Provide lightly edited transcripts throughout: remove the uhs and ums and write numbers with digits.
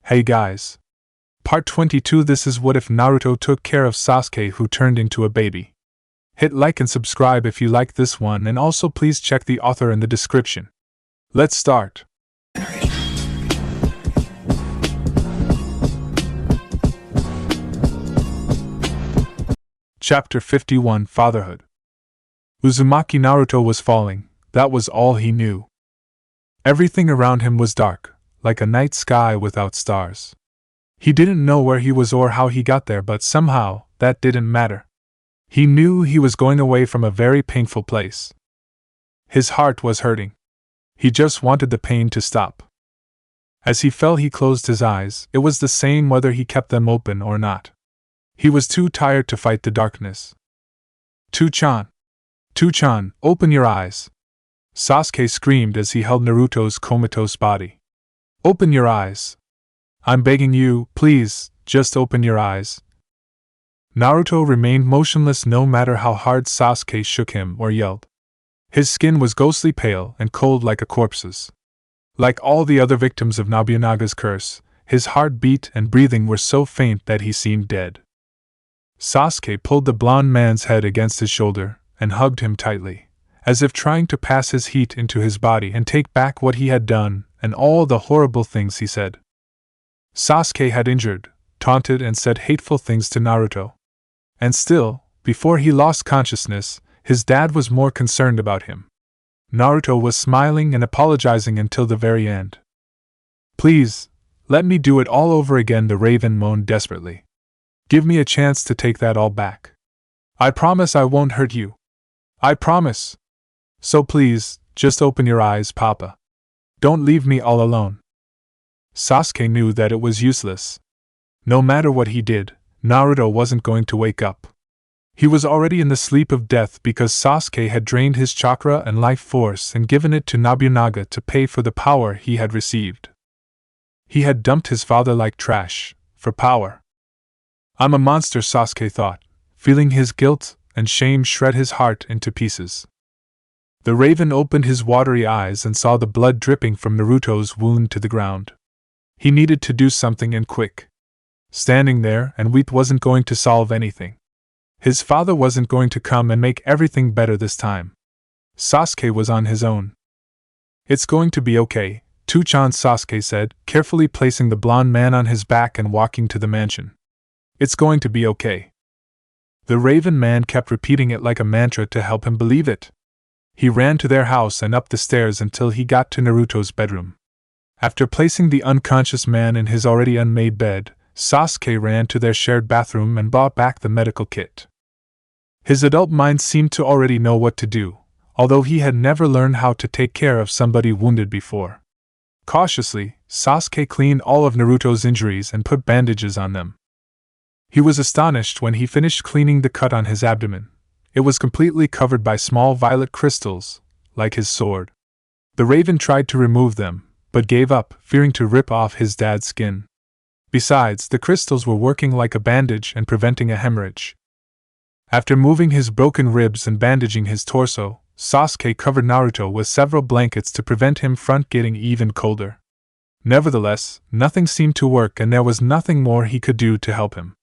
Hey guys. Part 22. This is what if Naruto took care of Sasuke who turned into a baby. Hit like and subscribe if you like this one, and also please check the author in the description. Let's start. Chapter 51. Fatherhood. Uzumaki Naruto was falling, that was all he knew. Everything around him was dark, like a night sky without stars. He didn't know where he was or how he got there, but somehow, that didn't matter. He knew he was going away from a very painful place. His heart was hurting. He just wanted the pain to stop. As he fell, he closed his eyes. It was the same whether he kept them open or not. He was too tired to fight the darkness. Two-chan, open your eyes. Sasuke screamed as he held Naruto's comatose body. Open your eyes. I'm begging you, please, just open your eyes. Naruto remained motionless no matter how hard Sasuke shook him or yelled. His skin was ghostly pale and cold like a corpse's. Like all the other victims of Nobunaga's curse, his heart beat and breathing were so faint that he seemed dead. Sasuke pulled the blond man's head against his shoulder and hugged him tightly, as if trying to pass his heat into his body and take back what he had done and all the horrible things he said. Sasuke had injured, taunted, and said hateful things to Naruto. And still, before he lost consciousness, his dad was more concerned about him. Naruto was smiling and apologizing until the very end. Please, let me do it all over again, the Raven moaned desperately. Give me a chance to take that all back. I promise I won't hurt you. I promise. So please, just open your eyes, Papa. Don't leave me all alone. Sasuke knew that it was useless. No matter what he did, Naruto wasn't going to wake up. He was already in the sleep of death because Sasuke had drained his chakra and life force and given it to Nobunaga to pay for the power he had received. He had dumped his father like trash, for power. I'm a monster, Sasuke thought, feeling his guilt and shame shred his heart into pieces. The Raven opened his watery eyes and saw the blood dripping from Naruto's wound to the ground. He needed to do something, and quick. Standing there and weep wasn't going to solve anything. His father wasn't going to come and make everything better this time. Sasuke was on his own. It's going to be okay, Two-chan, Sasuke said, carefully placing the blond man on his back and walking to the mansion. It's going to be okay. The Raven man kept repeating it like a mantra to help him believe it. He ran to their house and up the stairs until he got to Naruto's bedroom. After placing the unconscious man in his already unmade bed, Sasuke ran to their shared bathroom and brought back the medical kit. His adult mind seemed to already know what to do, although he had never learned how to take care of somebody wounded before. Cautiously, Sasuke cleaned all of Naruto's injuries and put bandages on them. He was astonished when he finished cleaning the cut on his abdomen. It was completely covered by small violet crystals, like his sword. The Raven tried to remove them, but gave up, fearing to rip off his dad's skin. Besides, the crystals were working like a bandage and preventing a hemorrhage. After moving his broken ribs and bandaging his torso, Sasuke covered Naruto with several blankets to prevent him from getting even colder. Nevertheless, nothing seemed to work and there was nothing more he could do to help him.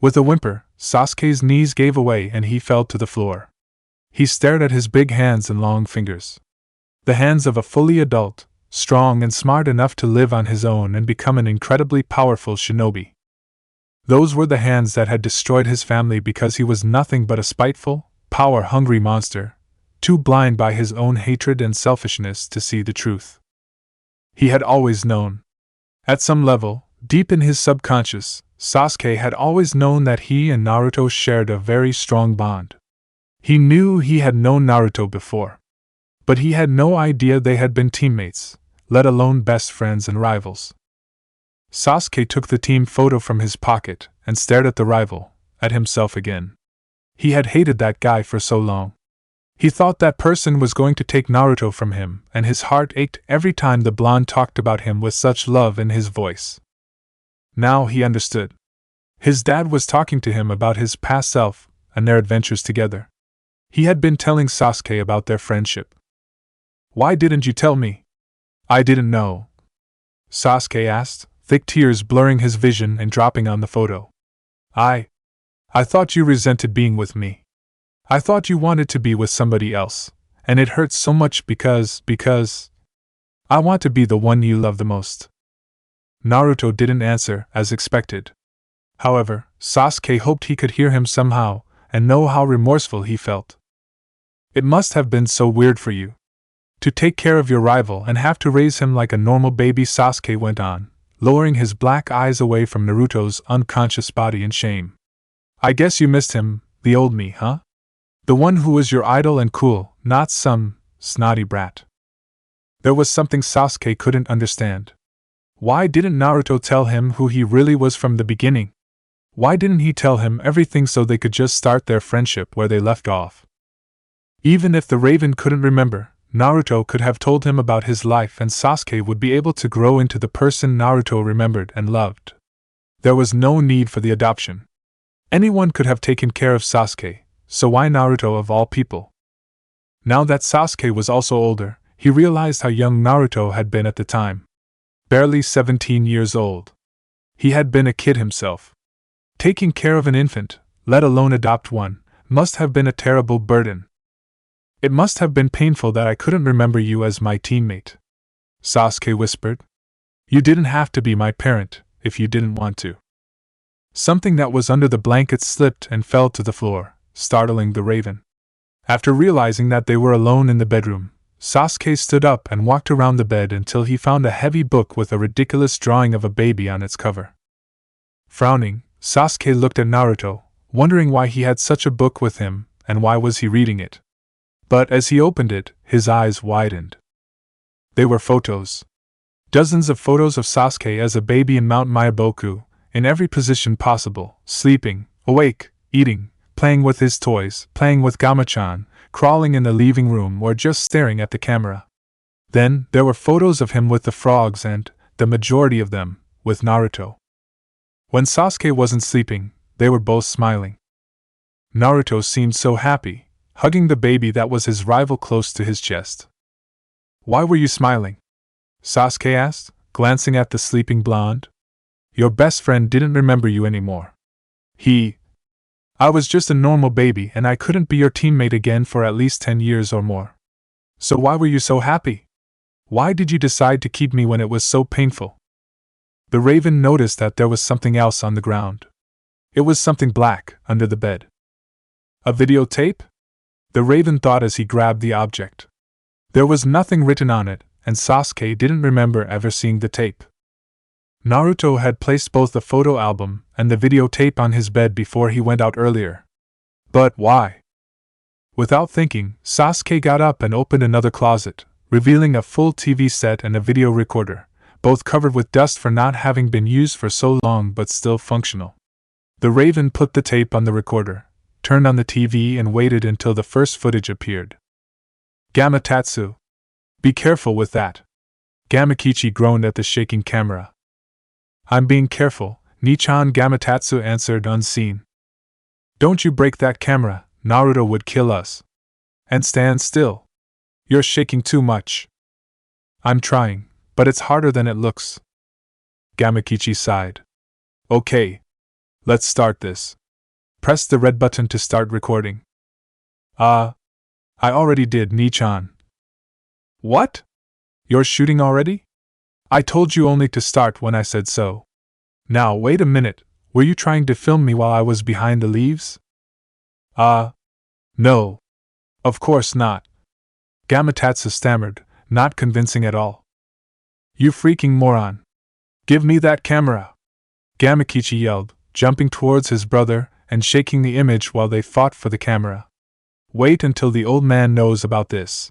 With a whimper, Sasuke's knees gave away and he fell to the floor. He stared at his big hands and long fingers. The hands of a fully adult, strong and smart enough to live on his own and become an incredibly powerful shinobi. Those were the hands that had destroyed his family because he was nothing but a spiteful, power-hungry monster, too blind by his own hatred and selfishness to see the truth. He had always known. At some level, deep in his subconscious, Sasuke had always known that he and Naruto shared a very strong bond. He knew he had known Naruto before. But he had no idea they had been teammates, let alone best friends and rivals. Sasuke took the team photo from his pocket and stared at the rival, at himself again. He had hated that guy for so long. He thought that person was going to take Naruto from him, and his heart ached every time the blonde talked about him with such love in his voice. Now he understood. His dad was talking to him about his past self and their adventures together. He had been telling Sasuke about their friendship. Why didn't you tell me? I didn't know. Sasuke asked, thick tears blurring his vision and dropping on the photo. I thought you resented being with me. I thought you wanted to be with somebody else, and it hurts so much because I want to be the one you love the most." Naruto didn't answer, as expected. However, Sasuke hoped he could hear him somehow, and know how remorseful he felt. "It must have been so weird for you to take care of your rival and have to raise him like a normal baby," Sasuke went on, lowering his black eyes away from Naruto's unconscious body in shame. "I guess you missed him, the old me, huh? The one who was your idol and cool, not some snotty brat." There was something Sasuke couldn't understand. Why didn't Naruto tell him who he really was from the beginning? Why didn't he tell him everything so they could just start their friendship where they left off? Even if the Raven couldn't remember, Naruto could have told him about his life and Sasuke would be able to grow into the person Naruto remembered and loved. There was no need for the adoption. Anyone could have taken care of Sasuke, so why Naruto of all people? Now that Sasuke was also older, he realized how young Naruto had been at the time. Barely 17 years old. He had been a kid himself. Taking care of an infant, let alone adopt one, must have been a terrible burden. "It must have been painful that I couldn't remember you as my teammate," Sasuke whispered. "You didn't have to be my parent, if you didn't want to." Something that was under the blanket slipped and fell to the floor, startling the Raven. After realizing that they were alone in the bedroom, Sasuke stood up and walked around the bed until he found a heavy book with a ridiculous drawing of a baby on its cover. Frowning, Sasuke looked at Naruto, wondering why he had such a book with him, and why was he reading it. But as he opened it, his eyes widened. They were photos. Dozens of photos of Sasuke as a baby in Mount Myaboku, in every position possible, sleeping, awake, eating, playing with his toys, playing with Gamachan, crawling in the living room or just staring at the camera. Then, there were photos of him with the frogs and, the majority of them, with Naruto. When Sasuke wasn't sleeping, they were both smiling. Naruto seemed so happy, hugging the baby that was his rival close to his chest. "Why were you smiling?" Sasuke asked, glancing at the sleeping blonde. "Your best friend didn't remember you anymore. I was just a normal baby and I couldn't be your teammate again for at least 10 years or more. So why were you so happy? Why did you decide to keep me when it was so painful?" The Raven noticed that there was something else on the ground. It was something black, under the bed. A videotape? The Raven thought as he grabbed the object. There was nothing written on it, and Sasuke didn't remember ever seeing the tape. Naruto had placed both the photo album and the videotape on his bed before he went out earlier. But why? Without thinking, Sasuke got up and opened another closet, revealing a full TV set and a video recorder, both covered with dust for not having been used for so long but still functional. The Raven put the tape on the recorder, turned on the TV and waited until the first footage appeared. "Gamatatsu! Be careful with that!" Gamakichi groaned at the shaking camera. "I'm being careful," Nichan Gamatatsu answered unseen. "Don't you break that camera, Naruto would kill us. And stand still. You're shaking too much." "I'm trying, but it's harder than it looks." Gamakichi sighed. "Okay. Let's start this. Press the red button to start recording." I already did, Nichan." "What? You're shooting already? I told you only to start when I said so. Now wait a minute, were you trying to film me while I was behind the leaves?" No. Of course not." Gamatatsu stammered, not convincing at all. "You freaking moron! Give me that camera!" Gamakichi yelled, jumping towards his brother and shaking the image while they fought for the camera. "Wait until the old man knows about this.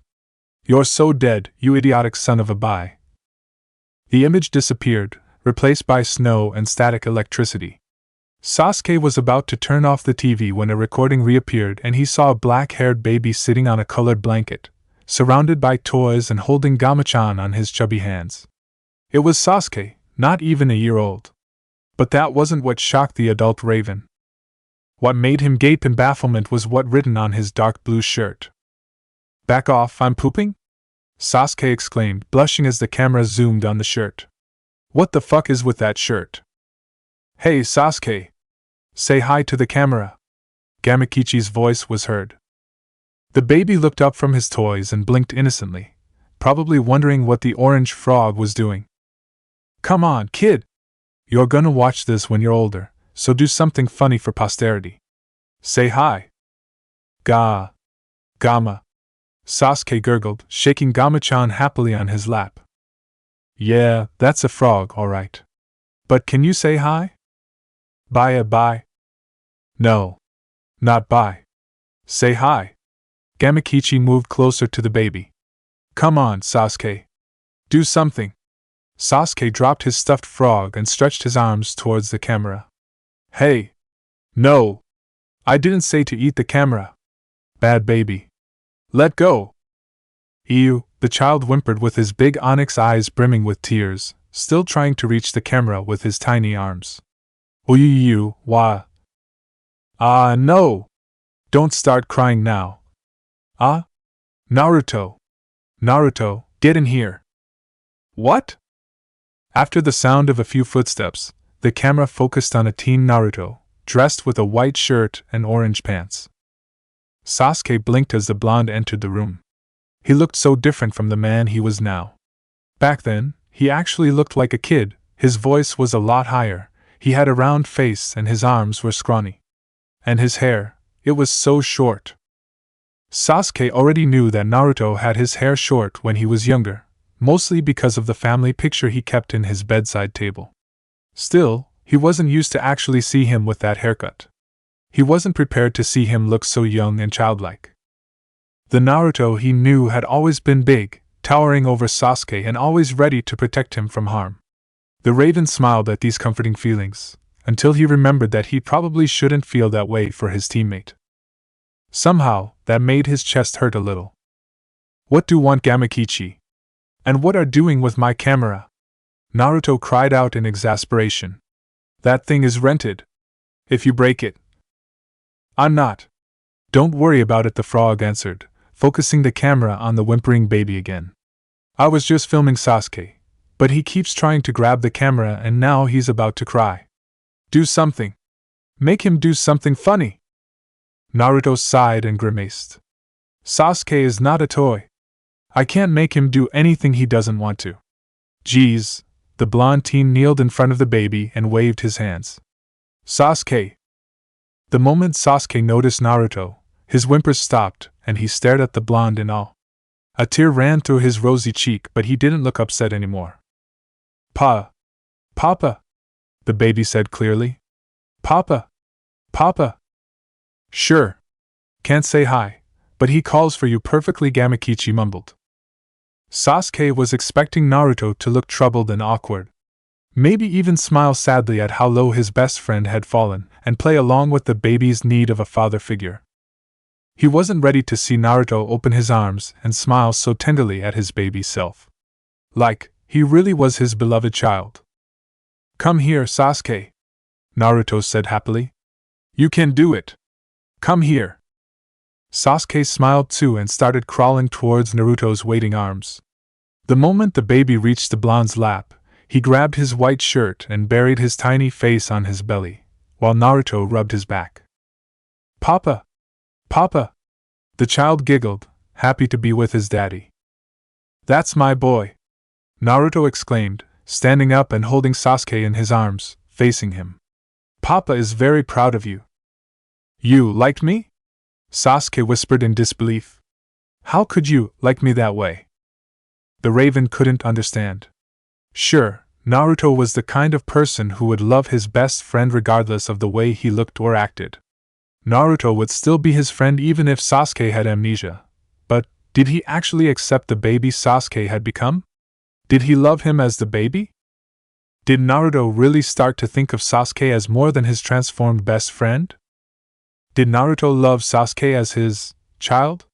You're so dead, you idiotic son of a bi." The image disappeared, replaced by snow and static electricity. Sasuke was about to turn off the TV when a recording reappeared and he saw a black-haired baby sitting on a colored blanket, surrounded by toys and holding Gamachan on his chubby hands. It was Sasuke, not even a year old. But that wasn't what shocked the adult Raven. What made him gape in bafflement was what written on his dark blue shirt. "Back off, I'm pooping?" Sasuke exclaimed, blushing as the camera zoomed on the shirt. What the fuck is with that shirt? Hey Sasuke! Say hi to the camera. Gamakichi's voice was heard. The baby looked up from his toys and blinked innocently, probably wondering what the orange frog was doing. Come on, kid! You're gonna watch this when you're older, so do something funny for posterity. Say hi. Gama. Sasuke gurgled, shaking Gama-chan happily on his lap. Yeah, that's a frog, alright. But can you say hi? Bye. No. Not bye. Say hi. Gamakichi moved closer to the baby. Come on, Sasuke. Do something. Sasuke dropped his stuffed frog and stretched his arms towards the camera. Hey! No! I didn't say to eat the camera. Bad baby. Let go! Ew, the child whimpered with his big onyx eyes brimming with tears, still trying to reach the camera with his tiny arms. Ooh, wah. Ah, no! Don't start crying now. Ah? Naruto! Naruto, get in here! What? After the sound of a few footsteps, the camera focused on a teen Naruto, dressed with a white shirt and orange pants. Sasuke blinked as the blonde entered the room. He looked so different from the man he was now. Back then, he actually looked like a kid, his voice was a lot higher, he had a round face and his arms were scrawny. And his hair, it was so short. Sasuke already knew that Naruto had his hair short when he was younger, mostly because of the family picture he kept in his bedside table. Still, he wasn't used to actually see him with that haircut. He wasn't prepared to see him look so young and childlike. The Naruto he knew had always been big, towering over Sasuke and always ready to protect him from harm. The Raven smiled at these comforting feelings, until he remembered that he probably shouldn't feel that way for his teammate. Somehow, that made his chest hurt a little. What do want Gamakichi? And what are doing with my camera? Naruto cried out in exasperation. That thing is rented. If you break it. I'm not. Don't worry about it, the frog answered, focusing the camera on the whimpering baby again. I was just filming Sasuke, but he keeps trying to grab the camera and now he's about to cry. Do something. Make him do something funny. Naruto sighed and grimaced. Sasuke is not a toy. I can't make him do anything he doesn't want to. Geez, the blonde teen kneeled in front of the baby and waved his hands. Sasuke. The moment Sasuke noticed Naruto, his whimpers stopped and he stared at the blonde in awe. A tear ran through his rosy cheek, but he didn't look upset anymore. Papa, the baby said clearly. Papa. Sure. Can't say hi, but he calls for you perfectly, Gamakichi mumbled. Sasuke was expecting Naruto to look troubled and awkward. Maybe even smile sadly at how low his best friend had fallen, and play along with the baby's need of a father figure. He wasn't ready to see Naruto open his arms and smile so tenderly at his baby self. Like, he really was his beloved child. Come here, Sasuke, Naruto said happily. You can do it. Come here. Sasuke smiled too and started crawling towards Naruto's waiting arms. The moment the baby reached the blonde's lap, he grabbed his white shirt and buried his tiny face on his belly, while Naruto rubbed his back. Papa! The child giggled, happy to be with his daddy. That's my boy! Naruto exclaimed, standing up and holding Sasuke in his arms, facing him. Papa is very proud of you. You liked me? Sasuke whispered in disbelief. How could you like me that way? The Raven couldn't understand. Sure, Naruto was the kind of person who would love his best friend regardless of the way he looked or acted. Naruto would still be his friend even if Sasuke had amnesia. But, did he actually accept the baby Sasuke had become? Did he love him as the baby? Did Naruto really start to think of Sasuke as more than his transformed best friend? Did Naruto love Sasuke as his child?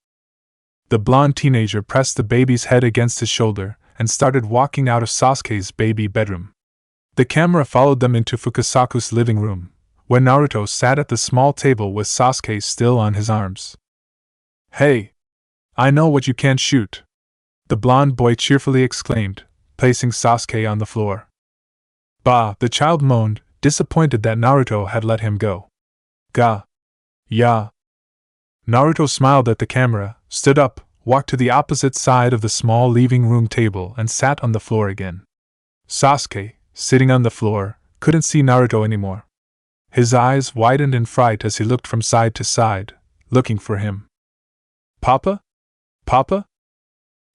The blonde teenager pressed the baby's head against his shoulder and started walking out of Sasuke's baby bedroom. The camera followed them into Fukasaku's living room, where Naruto sat at the small table with Sasuke still on his arms. Hey! I know what you can't shoot! The blonde boy cheerfully exclaimed, placing Sasuke on the floor. Bah, the child moaned, disappointed that Naruto had let him go. Ga. Ya. Naruto smiled at the camera, stood up, walked to the opposite side of the small living room table and sat on the floor again. Sasuke, sitting on the floor, couldn't see Naruto anymore. His eyes widened in fright as he looked from side to side, looking for him. Papa? Papa?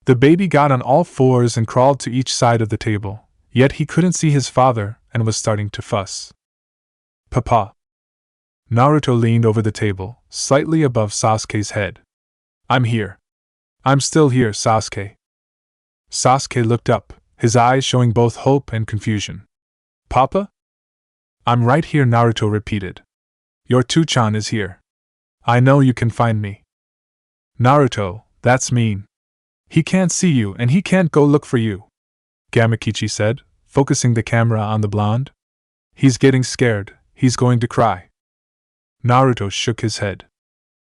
The baby got on all fours and crawled to each side of the table, yet he couldn't see his father and was starting to fuss. Papa. Naruto leaned over the table, slightly above Sasuke's head. I'm here. I'm still here, Sasuke. Sasuke looked up, his eyes showing both hope and confusion. Papa? I'm right here, Naruto repeated. Your Two-chan is here. I know you can find me. Naruto, that's mean. He can't see you and he can't go look for you, Gamakichi said, focusing the camera on the blonde. He's getting scared, he's going to cry. Naruto shook his head.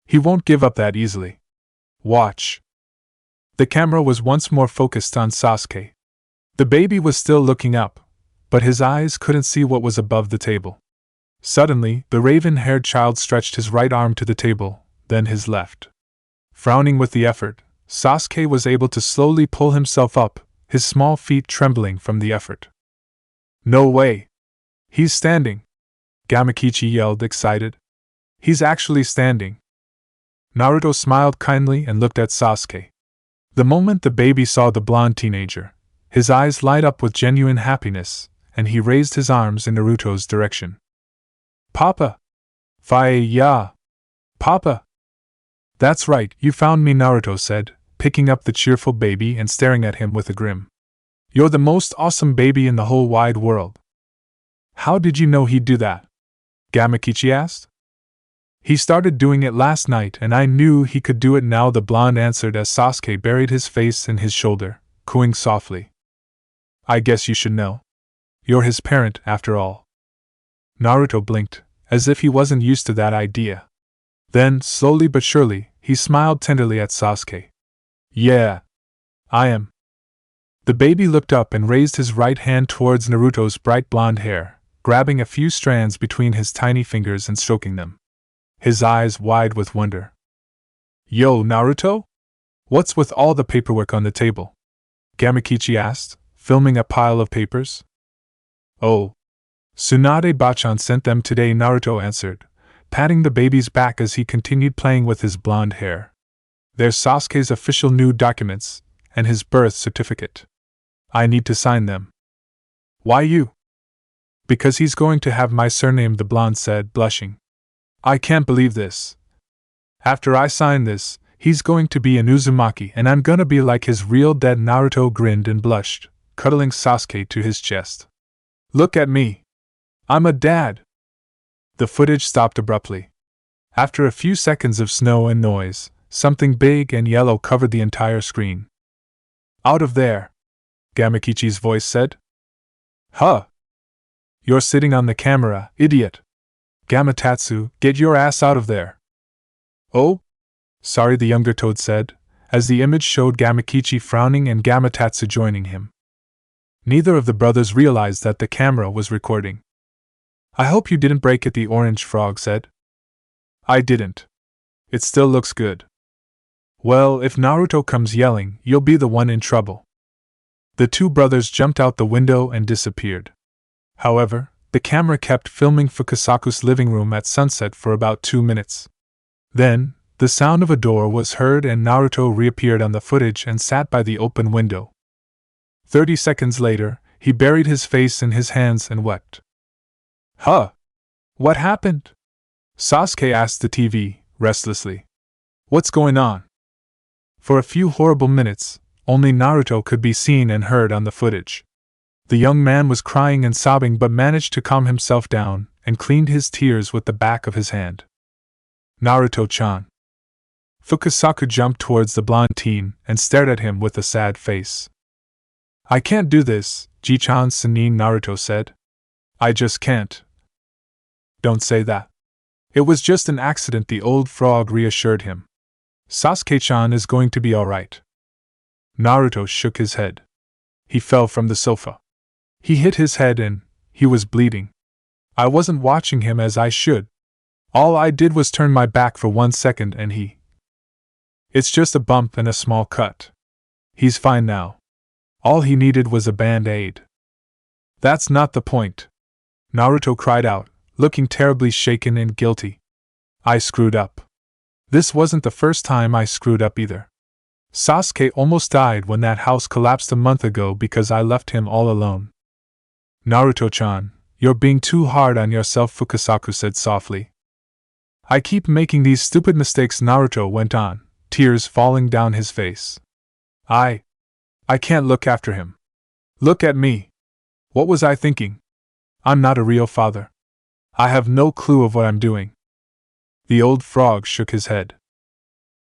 He won't give up that easily. Watch. The camera was once more focused on Sasuke. The baby was still looking up, but his eyes couldn't see what was above the table. Suddenly, the raven-haired child stretched his right arm to the table, then his left. Frowning with the effort, Sasuke was able to slowly pull himself up, his small feet trembling from the effort. No way! He's standing! Gamakichi yelled, excited. He's actually standing. Naruto smiled kindly and looked at Sasuke. The moment the baby saw the blonde teenager, his eyes light up with genuine happiness, and he raised his arms in Naruto's direction. Papa! Fire! Papa! That's right, you found me, Naruto said, picking up the cheerful baby and staring at him with a grin. You're the most awesome baby in the whole wide world. How did you know he'd do that? Gamakichi asked. He started doing it last night and I knew he could do it now, the blonde answered as Sasuke buried his face in his shoulder, cooing softly. I guess you should know. You're his parent, after all. Naruto blinked, as if he wasn't used to that idea. Then, slowly but surely, he smiled tenderly at Sasuke. Yeah. I am. The baby looked up and raised his right hand towards Naruto's bright blonde hair, grabbing a few strands between his tiny fingers and stroking them. His eyes wide with wonder. Yo, Naruto? What's with all the paperwork on the table? Gamakichi asked, filming a pile of papers. Oh. Tsunade Bachan sent them today, Naruto answered, patting the baby's back as he continued playing with his blonde hair. They're Sasuke's official new documents, and his birth certificate. I need to sign them. Why you? Because he's going to have my surname, the blonde said, blushing. I can't believe this. After I sign this, he's going to be an Uzumaki and I'm gonna be like his real dad. Naruto grinned and blushed, cuddling Sasuke to his chest. Look at me. I'm a dad. The footage stopped abruptly. After a few seconds of snow and noise, something big and yellow covered the entire screen. Out of there, Gamakichi's voice said. Huh? You're sitting on the camera, idiot. Gamatatsu, get your ass out of there. Oh? Sorry, the younger toad said, as the image showed Gamakichi frowning and Gamatatsu joining him. Neither of the brothers realized that the camera was recording. I hope you didn't break it, the orange frog said. I didn't. It still looks good. Well, if Naruto comes yelling, you'll be the one in trouble. The two brothers jumped out the window and disappeared. However, the camera kept filming Fukasaku's living room at sunset for about 2 minutes. Then, the sound of a door was heard and Naruto reappeared on the footage and sat by the open window. 30 seconds later, he buried his face in his hands and wept. Huh? What happened? Sasuke asked the TV, restlessly. What's going on? For a few horrible minutes, only Naruto could be seen and heard on the footage. The young man was crying and sobbing but managed to calm himself down and cleaned his tears with the back of his hand. Naruto-chan. Fukasaku jumped towards the blonde teen and stared at him with a sad face. I can't do this, Ji-chan Sanin, Naruto said. I just can't. Don't say that. It was just an accident, the old frog reassured him. Sasuke-chan is going to be alright. Naruto shook his head. He fell from the sofa. He hit his head and he was bleeding. I wasn't watching him as I should. All I did was turn my back for 1 second and he. It's just a bump and a small cut. He's fine now. All he needed was a band-aid. That's not the point. Naruto cried out, looking terribly shaken and guilty. I screwed up. This wasn't the first time I screwed up either. Sasuke almost died when that house collapsed a month ago because I left him all alone. Naruto-chan, you're being too hard on yourself, Fukasaku said softly. I keep making these stupid mistakes, Naruto went on, tears falling down his face. I can't look after him. Look at me. What was I thinking? I'm not a real father. I have no clue of what I'm doing. The old frog shook his head.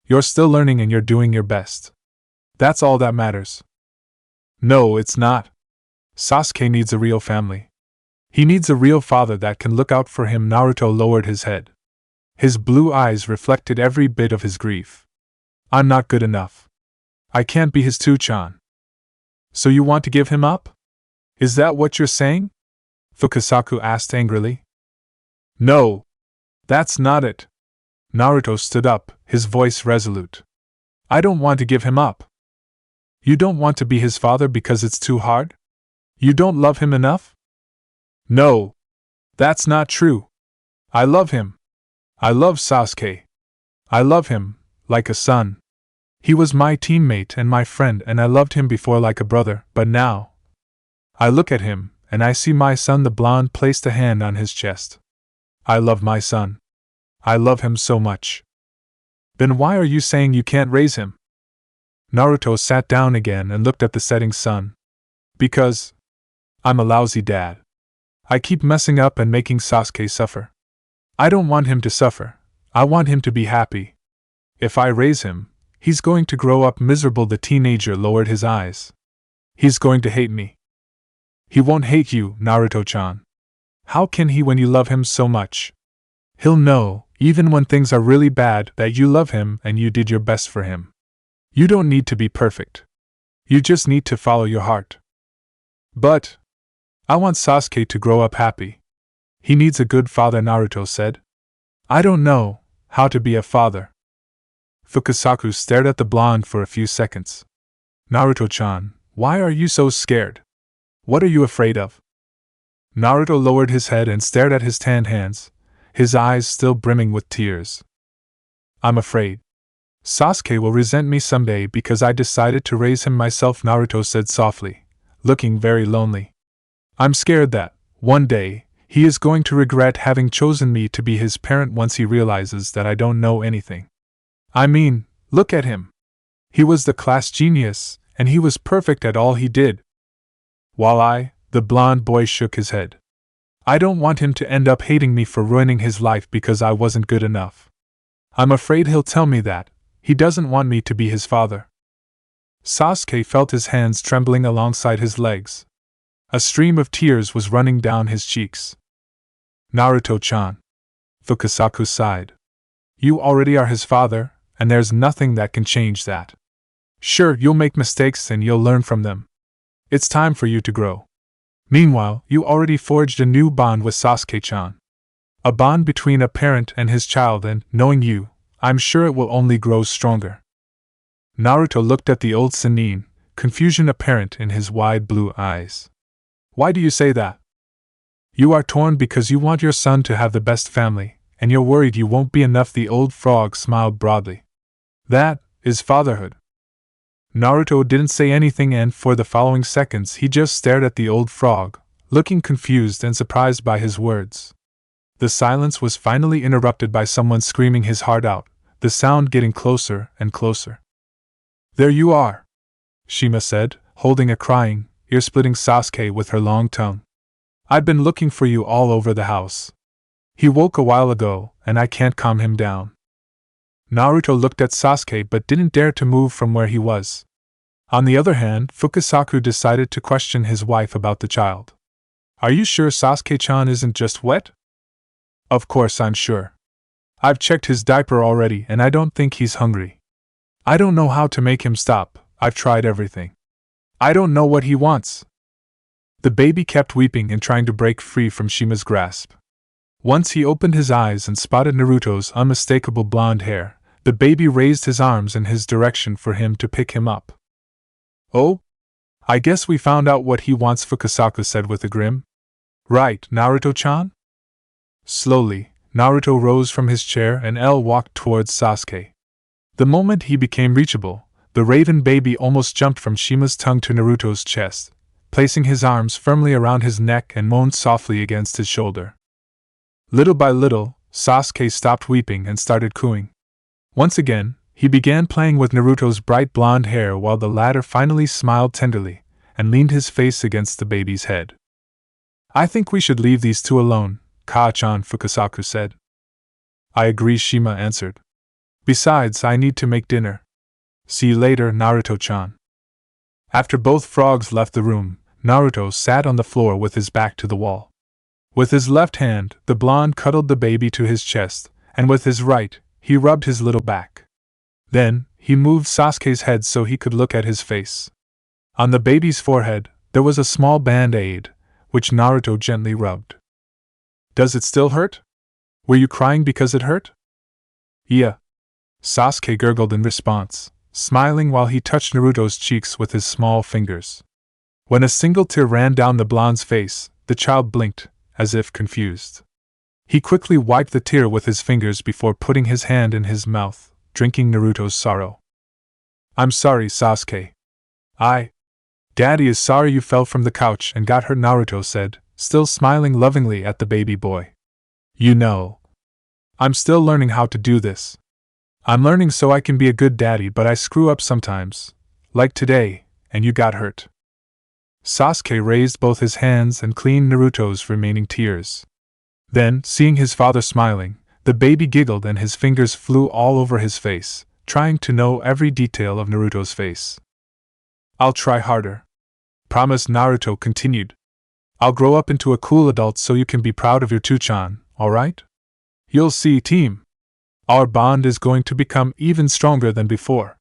You're still learning and you're doing your best. That's all that matters. No, it's not. Sasuke needs a real family. He needs a real father that can look out for him. Naruto lowered his head. His blue eyes reflected every bit of his grief. I'm not good enough. I can't be his Two-chan. So you want to give him up? Is that what you're saying? Fukasaku asked angrily. No. That's not it. Naruto stood up, his voice resolute. I don't want to give him up. You don't want to be his father because it's too hard? You don't love him enough? No. That's not true. I love him. I love Sasuke. I love him, like a son. He was my teammate and my friend and I loved him before like a brother, but now I look at him, and I see my son. The blonde placed a hand on his chest. I love my son. I love him so much. Then why are you saying you can't raise him? Naruto sat down again and looked at the setting sun. Because I'm a lousy dad. I keep messing up and making Sasuke suffer. I don't want him to suffer. I want him to be happy. If I raise him, he's going to grow up miserable. The teenager lowered his eyes. He's going to hate me. He won't hate you, Naruto-chan. How can he when you love him so much? He'll know, even when things are really bad, that you love him and you did your best for him. You don't need to be perfect. You just need to follow your heart. But I want Sasuke to grow up happy. He needs a good father, Naruto said. I don't know how to be a father. Fukasaku stared at the blonde for a few seconds. Naruto-chan, why are you so scared? What are you afraid of? Naruto lowered his head and stared at his tanned hands, his eyes still brimming with tears. I'm afraid Sasuke will resent me someday because I decided to raise him myself, Naruto said softly, looking very lonely. I'm scared that, one day, he is going to regret having chosen me to be his parent once he realizes that I don't know anything. I mean, look at him. He was the class genius, and he was perfect at all he did. While the blonde boy shook his head. I don't want him to end up hating me for ruining his life because I wasn't good enough. I'm afraid he'll tell me that he doesn't want me to be his father. Sasuke felt his hands trembling alongside his legs. A stream of tears was running down his cheeks. Naruto-chan. Fukasaku sighed. You already are his father, and there's nothing that can change that. Sure, you'll make mistakes and you'll learn from them. It's time for you to grow. Meanwhile, you already forged a new bond with Sasuke-chan. A bond between a parent and his child, and, knowing you, I'm sure it will only grow stronger. Naruto looked at the old Sannin, confusion apparent in his wide blue eyes. Why do you say that? You are torn because you want your son to have the best family, and you're worried you won't be enough. The old frog smiled broadly. That is fatherhood. Naruto didn't say anything, and for the following seconds he just stared at the old frog, looking confused and surprised by his words. The silence was finally interrupted by someone screaming his heart out, the sound getting closer and closer. There you are, Shima said, holding a crying, ear-splitting Sasuke with her long tongue. I've been looking for you all over the house. He woke a while ago, and I can't calm him down. Naruto looked at Sasuke but didn't dare to move from where he was. On the other hand, Fukasaku decided to question his wife about the child. Are you sure Sasuke-chan isn't just wet? Of course I'm sure. I've checked his diaper already and I don't think he's hungry. I don't know how to make him stop, I've tried everything. I don't know what he wants. The baby kept weeping and trying to break free from Shima's grasp. Once he opened his eyes and spotted Naruto's unmistakable blonde hair, the baby raised his arms in his direction for him to pick him up. "Oh? I guess we found out what he wants," Fukasaku said with a grin. "Right, Naruto-chan?" Slowly, Naruto rose from his chair and walked towards Sasuke. The moment he became reachable, the raven baby almost jumped from Shima's tongue to Naruto's chest, placing his arms firmly around his neck and moaned softly against his shoulder. Little by little, Sasuke stopped weeping and started cooing. Once again, he began playing with Naruto's bright blonde hair while the latter finally smiled tenderly and leaned his face against the baby's head. "I think we should leave these two alone, Ka-chan," Fukasaku said. "I agree," Shima answered. "Besides, I need to make dinner. See you later, Naruto-chan." After both frogs left the room, Naruto sat on the floor with his back to the wall. With his left hand, the blonde cuddled the baby to his chest, and with his right, he rubbed his little back. Then, he moved Sasuke's head so he could look at his face. On the baby's forehead, there was a small band-aid, which Naruto gently rubbed. "Does it still hurt? Were you crying because it hurt?" "Yeah," Sasuke gurgled in response, smiling while he touched Naruto's cheeks with his small fingers. When a single tear ran down the blonde's face, the child blinked, as if confused. He quickly wiped the tear with his fingers before putting his hand in his mouth, drinking Naruto's sorrow. "I'm sorry, Sasuke. Daddy is sorry you fell from the couch and got hurt," Naruto said, still smiling lovingly at the baby boy. "You know, I'm still learning how to do this. I'm learning so I can be a good daddy, but I screw up sometimes, like today, and you got hurt." Sasuke raised both his hands and cleaned Naruto's remaining tears. Then, seeing his father smiling, the baby giggled and his fingers flew all over his face, trying to know every detail of Naruto's face. "I'll try harder," promised Naruto continued. "I'll grow up into a cool adult so you can be proud of your two-chan, alright? You'll see, team. Our bond is going to become even stronger than before."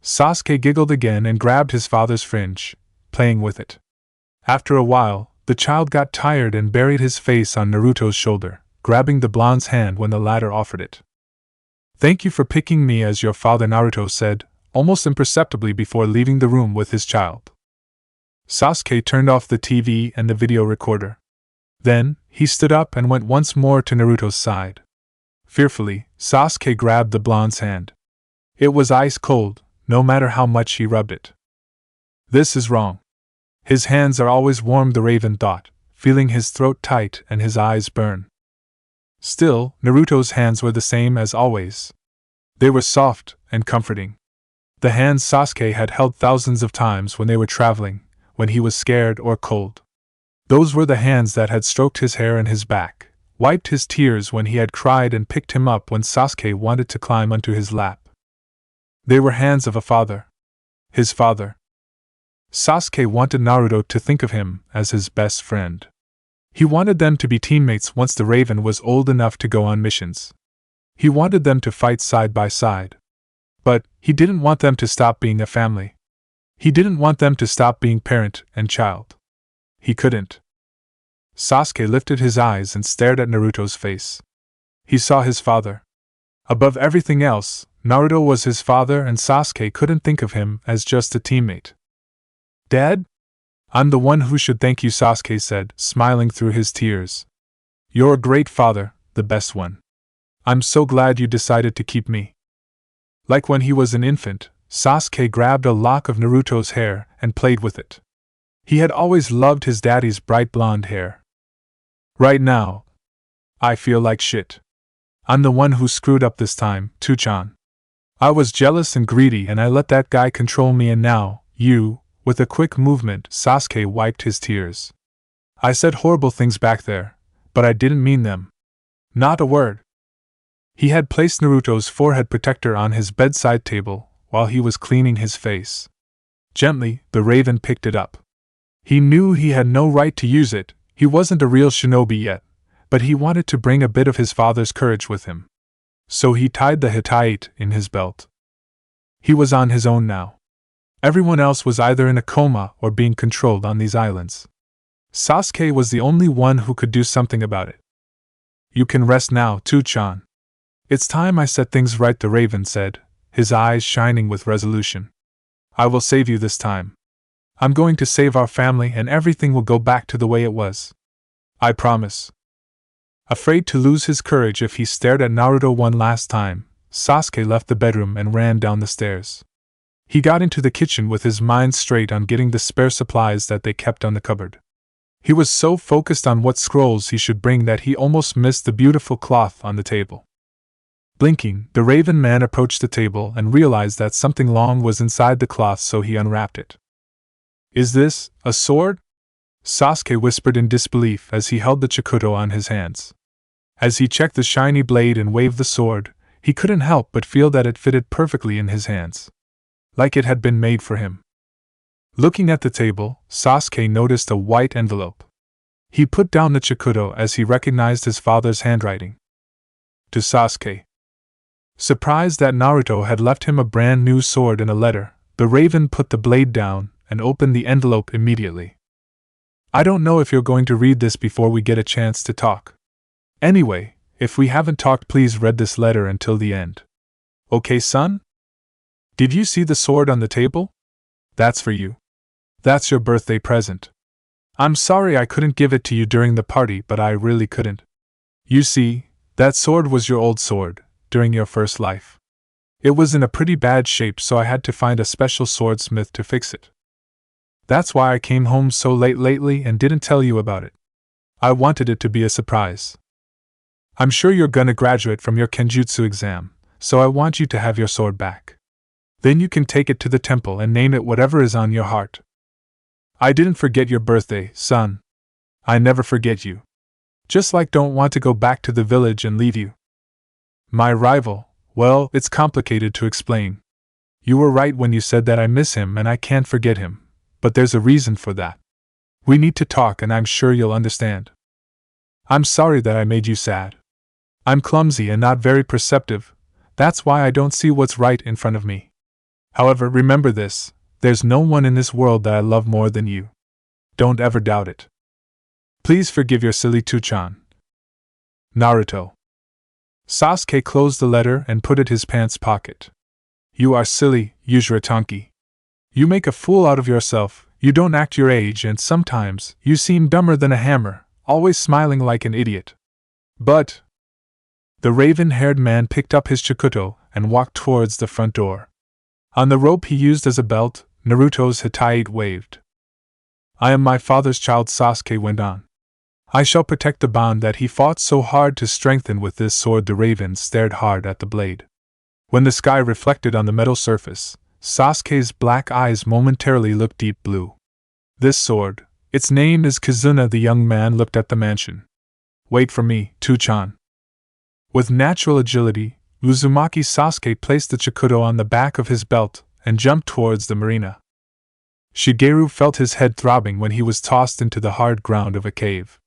Sasuke giggled again and grabbed his father's fringe, playing with it. After a while, the child got tired and buried his face on Naruto's shoulder, grabbing the blonde's hand when the latter offered it. "Thank you for picking me as your father," Naruto said, almost imperceptibly before leaving the room with his child. Sasuke turned off the TV and the video recorder. Then, he stood up and went once more to Naruto's side. Fearfully, Sasuke grabbed the blonde's hand. It was ice cold, no matter how much he rubbed it. "This is wrong. His hands are always warm," the raven thought, feeling his throat tight and his eyes burn. Still, Naruto's hands were the same as always. They were soft and comforting. The hands Sasuke had held thousands of times when they were traveling, when he was scared or cold. Those were the hands that had stroked his hair and his back, wiped his tears when he had cried, and picked him up when Sasuke wanted to climb onto his lap. They were hands of a father. His father. Sasuke wanted Naruto to think of him as his best friend. He wanted them to be teammates once the raven was old enough to go on missions. He wanted them to fight side by side. But he didn't want them to stop being a family. He didn't want them to stop being parent and child. He couldn't. Sasuke lifted his eyes and stared at Naruto's face. He saw his father. Above everything else, Naruto was his father, and Sasuke couldn't think of him as just a teammate. "Dad? I'm the one who should thank you," Sasuke said, smiling through his tears. "You're a great father, the best one. I'm so glad you decided to keep me." Like when he was an infant, Sasuke grabbed a lock of Naruto's hair and played with it. He had always loved his daddy's bright blonde hair. "Right now, I feel like shit. I'm the one who screwed up this time, two-chan. I was jealous and greedy and I let that guy control me, and now, you..." With a quick movement, Sasuke wiped his tears. "I said horrible things back there, but I didn't mean them. Not a word." He had placed Naruto's forehead protector on his bedside table while he was cleaning his face. Gently, the raven picked it up. He knew he had no right to use it. He wasn't a real shinobi yet, but he wanted to bring a bit of his father's courage with him. So he tied the hittite in his belt. He was on his own now. Everyone else was either in a coma or being controlled on these islands. Sasuke was the only one who could do something about it. You can rest now, Two-chan. It's time I set things right, the raven said, his eyes shining with resolution. I will save you this time. I'm going to save our family and everything will go back to the way it was. I promise. Afraid to lose his courage if he stared at Naruto one last time, Sasuke left the bedroom and ran down the stairs. He got into the kitchen with his mind straight on getting the spare supplies that they kept on the cupboard. He was so focused on what scrolls he should bring that he almost missed the beautiful cloth on the table. Blinking, the raven man approached the table and realized that something long was inside the cloth, so he unwrapped it. Is this a sword? Sasuke whispered in disbelief as he held the Chikuto on his hands. As he checked the shiny blade and waved the sword, he couldn't help but feel that it fitted perfectly in his hands. Like it had been made for him. Looking at the table, Sasuke noticed a white envelope. He put down the Chikuto as he recognized his father's handwriting. To Sasuke. Surprised that Naruto had left him a brand new sword and a letter, the raven put the blade down and opened the envelope immediately. I don't know if you're going to read this before we get a chance to talk. Anyway, if we haven't talked, please read this letter until the end. Okay, son? Did you see the sword on the table? That's for you. That's your birthday present. I'm sorry I couldn't give it to you during the party, but I really couldn't. You see, that sword was your old sword, during your first life. It was in a pretty bad shape, so I had to find a special swordsmith to fix it. That's why I came home so late lately and didn't tell you about it. I wanted it to be a surprise. I'm sure you're gonna graduate from your Kenjutsu exam, so I want you to have your sword back. Then you can take it to the temple and name it whatever is on your heart. I didn't forget your birthday, son. I never forget you. Just like don't want to go back to the village and leave you. My rival, well, it's complicated to explain. You were right when you said that I miss him and I can't forget him, but there's a reason for that. We need to talk and I'm sure you'll understand. I'm sorry that I made you sad. I'm clumsy and not very perceptive, that's why I don't see what's right in front of me. However, remember this, there's no one in this world that I love more than you. Don't ever doubt it. Please forgive your silly Two-chan. Naruto. Sasuke closed the letter and put it in his pants pocket. You are silly, Uzuratanki. You make a fool out of yourself, you don't act your age and sometimes you seem dumber than a hammer, always smiling like an idiot. But... The raven-haired man picked up his Chikuto and walked towards the front door. On the rope he used as a belt, Naruto's Hittite waved. I am my father's child, Sasuke went on. I shall protect the bond that he fought so hard to strengthen with this sword. The raven stared hard at the blade. When the sky reflected on the metal surface, Sasuke's black eyes momentarily looked deep blue. This sword, its name is Kizuna. The young man looked at the mansion. Wait for me, Two-chan. With natural agility, Uzumaki Sasuke placed the Chikuto on the back of his belt and jumped towards the marina. Shigeru felt his head throbbing when he was tossed into the hard ground of a cave.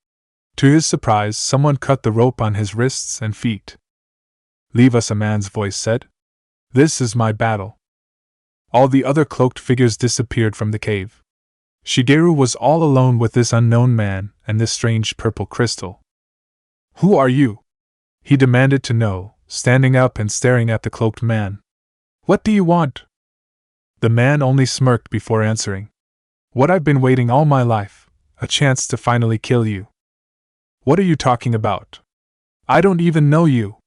To his surprise, someone cut the rope on his wrists and feet. Leave us, a man's voice said. This is my battle. All the other cloaked figures disappeared from the cave. Shigeru was all alone with this unknown man and this strange purple crystal. Who are you? He demanded to know, standing up and staring at the cloaked man. What do you want? The man only smirked before answering. What I've been waiting all my life, a chance to finally kill you. What are you talking about? I don't even know you.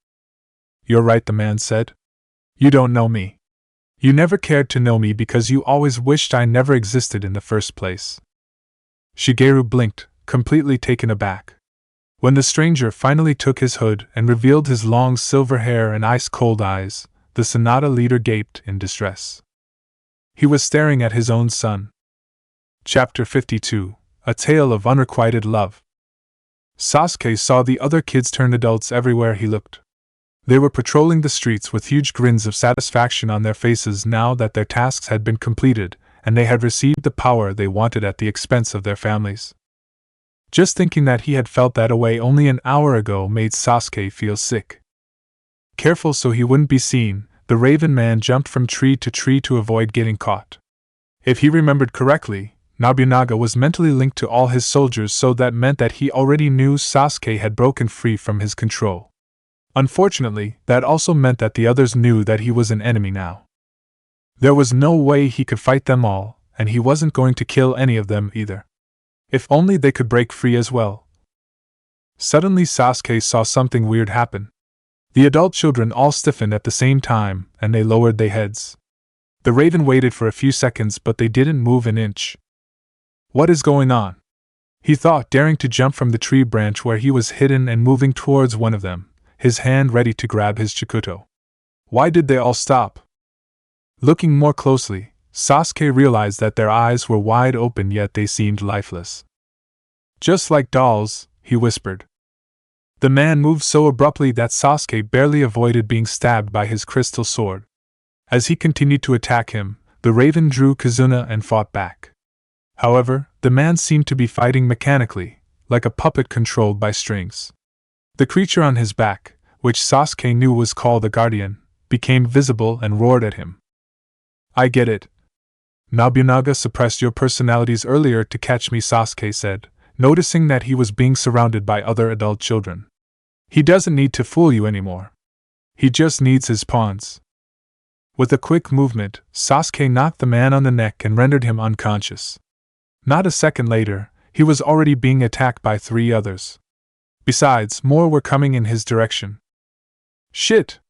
You're right, the man said. You don't know me. You never cared to know me because you always wished I never existed in the first place. Shigeru blinked, completely taken aback. When the stranger finally took his hood and revealed his long silver hair and ice-cold eyes, the Sonata leader gaped in distress. He was staring at his own son. Chapter 52, A Tale of Unrequited Love. Sasuke saw the other kids turn adults everywhere he looked. They were patrolling the streets with huge grins of satisfaction on their faces now that their tasks had been completed and they had received the power they wanted at the expense of their families. Just thinking that he had felt that way only an hour ago made Sasuke feel sick. Careful so he wouldn't be seen, the raven man jumped from tree to avoid getting caught. If he remembered correctly, Nobunaga was mentally linked to all his soldiers, so that meant that he already knew Sasuke had broken free from his control. Unfortunately, that also meant that the others knew that he was an enemy now. There was no way he could fight them all, and he wasn't going to kill any of them either. If only they could break free as well. Suddenly Sasuke saw something weird happen. The adult children all stiffened at the same time, and they lowered their heads. The raven waited for a few seconds, but they didn't move an inch. What is going on? He thought, daring to jump from the tree branch where he was hidden and moving towards one of them, his hand ready to grab his chikuto. Why did they all stop? Looking more closely, Sasuke realized that their eyes were wide open, yet they seemed lifeless. Just like dolls, he whispered. The man moved so abruptly that Sasuke barely avoided being stabbed by his crystal sword. As he continued to attack him, the raven drew Kizuna and fought back. However, the man seemed to be fighting mechanically, like a puppet controlled by strings. The creature on his back, which Sasuke knew was called the Guardian, became visible and roared at him. I get it. Nobunaga suppressed your personalities earlier to catch me, Sasuke said, noticing that he was being surrounded by other adult children. He doesn't need to fool you anymore. He just needs his pawns. With a quick movement, Sasuke knocked the man on the neck and rendered him unconscious. Not a second later, he was already being attacked by 3 others. Besides, more were coming in his direction. Shit!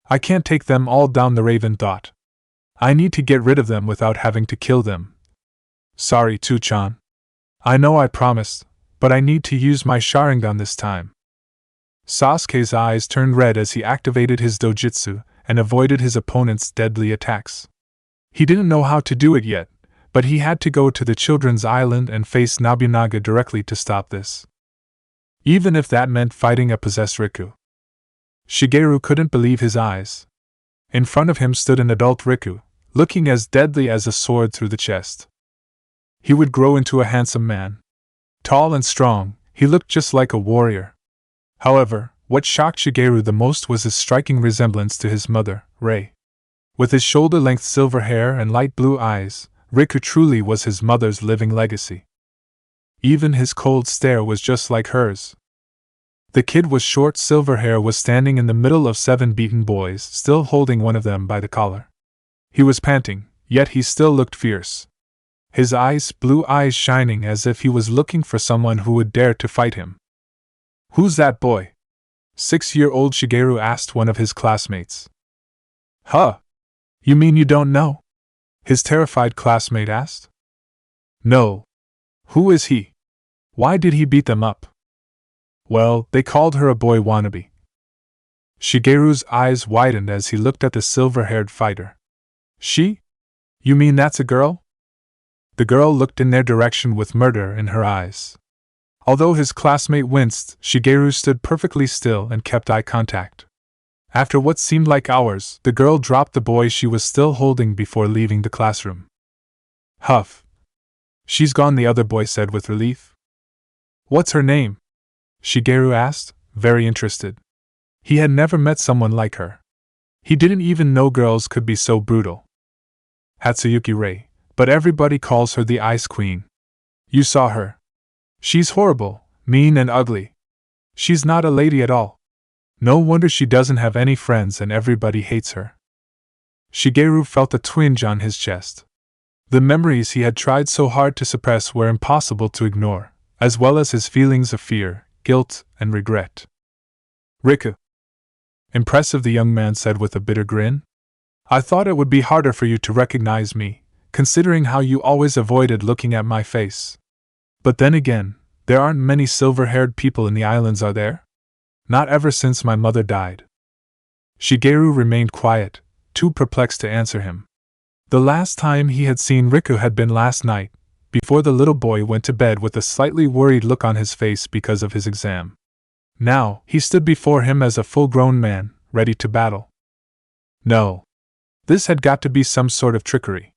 I can't take them all down, the raven thought. I need to get rid of them without having to kill them. Sorry, Too-chan. I know I promised, but I need to use my Sharingan this time. Sasuke's eyes turned red as he activated his dojutsu and avoided his opponent's deadly attacks. He didn't know how to do it yet, but he had to go to the children's island and face Nobunaga directly to stop this. Even if that meant fighting a possessed Riku. Shigeru couldn't believe his eyes. In front of him stood an adult Riku, looking as deadly as a sword through the chest. He would grow into a handsome man. Tall and strong, he looked just like a warrior. However, what shocked Shigeru the most was his striking resemblance to his mother, Rei. With his shoulder-length silver hair and light blue eyes, Riku truly was his mother's living legacy. Even his cold stare was just like hers. The kid with short silver hair was standing in the middle of 7 beaten boys, still holding one of them by the collar. He was panting, yet he still looked fierce. His blue eyes shining as if he was looking for someone who would dare to fight him. Who's that boy? 6-year-old Shigeru asked one of his classmates. Huh? You mean you don't know? His terrified classmate asked. No. Who is he? Why did he beat them up? Well, they called her a boy wannabe. Shigeru's eyes widened as he looked at the silver-haired fighter. She? You mean that's a girl? The girl looked in their direction with murder in her eyes. Although his classmate winced, Shigeru stood perfectly still and kept eye contact. After what seemed like hours, the girl dropped the boy she was still holding before leaving the classroom. Huff. She's gone, the other boy said with relief. What's her name? Shigeru asked, very interested. He had never met someone like her. He didn't even know girls could be so brutal. Hatsuyuki Rei, but everybody calls her the Ice Queen. You saw her. She's horrible, mean and ugly. She's not a lady at all. No wonder she doesn't have any friends and everybody hates her. Shigeru felt a twinge on his chest. The memories he had tried so hard to suppress were impossible to ignore, as well as his feelings of fear, guilt, and regret. Riku. Impressive, the young man said with a bitter grin. I thought it would be harder for you to recognize me, considering how you always avoided looking at my face. But then again, there aren't many silver-haired people in the islands, are there? Not ever since my mother died. Shigeru remained quiet, too perplexed to answer him. The last time he had seen Riku had been last night, before the little boy went to bed with a slightly worried look on his face because of his exam. Now, he stood before him as a full-grown man, ready to battle. No. This had got to be some sort of trickery.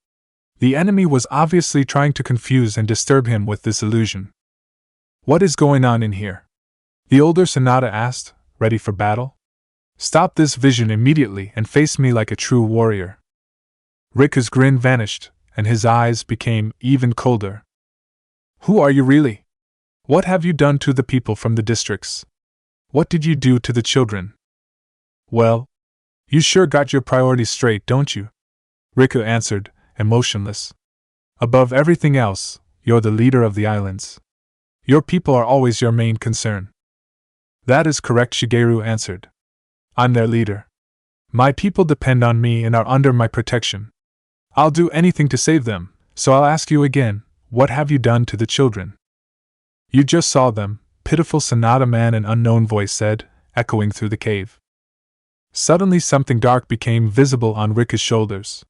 The enemy was obviously trying to confuse and disturb him with this illusion. What is going on in here? The older Sonata asked, ready for battle. Stop this vision immediately and face me like a true warrior. Riku's grin vanished, and his eyes became even colder. Who are you really? What have you done to the people from the districts? What did you do to the children? Well, you sure got your priorities straight, don't you? Riku answered, emotionless. Above everything else, you're the leader of the islands. Your people are always your main concern. That is correct, Shigeru answered. I'm their leader. My people depend on me and are under my protection. I'll do anything to save them, so I'll ask you again, what have you done to the children? You just saw them, pitiful Sonata man, an unknown voice said, echoing through the cave. Suddenly something dark became visible on Riku's shoulders.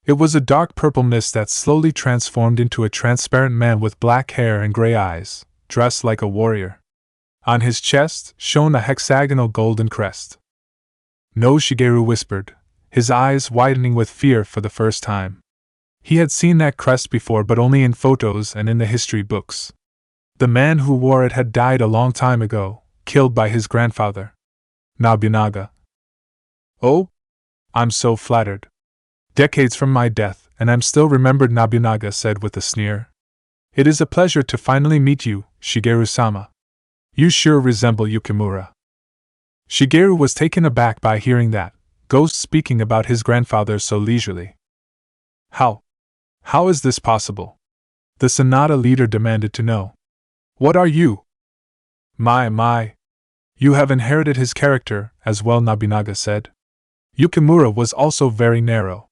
It was a dark purple mist that slowly transformed into a transparent man with black hair and gray eyes, dressed like a warrior. On his chest shone a hexagonal golden crest. No, Shigeru whispered, his eyes widening with fear for the first time. He had seen that crest before, but only in photos and in the history books. The man who wore it had died a long time ago, killed by his grandfather, Nobunaga. Oh? I'm so flattered. Decades from my death, and I'm still remembered, Nobunaga said with a sneer. It is a pleasure to finally meet you, Shigeru-sama. You sure resemble Yukimura. Shigeru was taken aback by hearing that ghost speaking about his grandfather so leisurely. How is this possible? The Sonata leader demanded to know. What are you? My. You have inherited his character as well, Nobunaga said. Yukimura was also very narrow.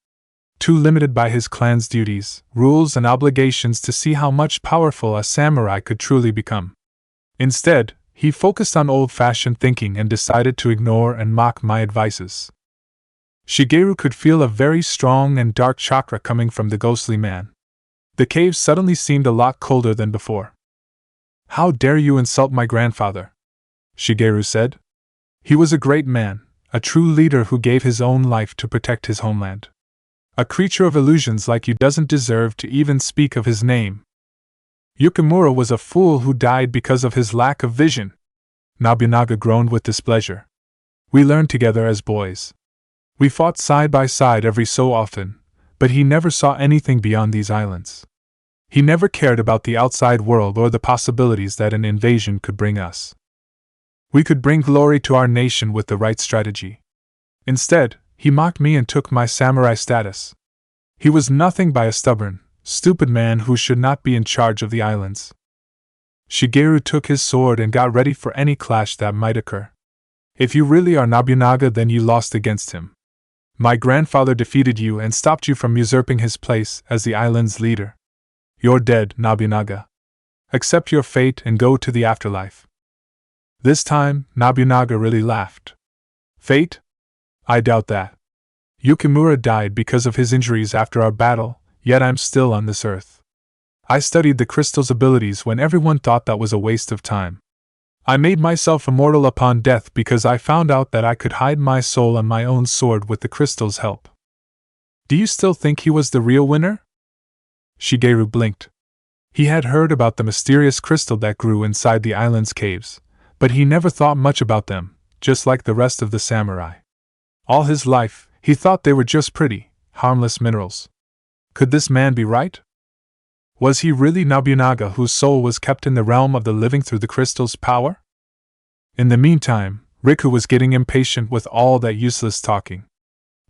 Too limited by his clan's duties, rules, and obligations to see how much powerful a samurai could truly become. Instead, he focused on old-fashioned thinking and decided to ignore and mock my advices. Shigeru could feel a very strong and dark chakra coming from the ghostly man. The cave suddenly seemed a lot colder than before. How dare you insult my grandfather? Shigeru said. He was a great man, a true leader who gave his own life to protect his homeland. A creature of illusions like you doesn't deserve to even speak of his name. Yukimura was a fool who died because of his lack of vision. Nobunaga groaned with displeasure. We learned together as boys. We fought side by side every so often, but he never saw anything beyond these islands. He never cared about the outside world or the possibilities that an invasion could bring us. We could bring glory to our nation with the right strategy. Instead, he mocked me and took my samurai status. He was nothing but a stubborn, stupid man who should not be in charge of the islands. Shigeru took his sword and got ready for any clash that might occur. If you really are Nobunaga, then you lost against him. My grandfather defeated you and stopped you from usurping his place as the island's leader. You're dead, Nobunaga. Accept your fate and go to the afterlife. This time, Nobunaga really laughed. Fate? I doubt that. Yukimura died because of his injuries after our battle, yet I'm still on this earth. I studied the crystal's abilities when everyone thought that was a waste of time. I made myself immortal upon death because I found out that I could hide my soul on my own sword with the crystal's help. Do you still think he was the real winner? Shigeru blinked. He had heard about the mysterious crystal that grew inside the island's caves, but he never thought much about them, just like the rest of the samurai. All his life, he thought they were just pretty, harmless minerals. Could this man be right? Was he really Nobunaga whose soul was kept in the realm of the living through the crystal's power? In the meantime, Riku was getting impatient with all that useless talking.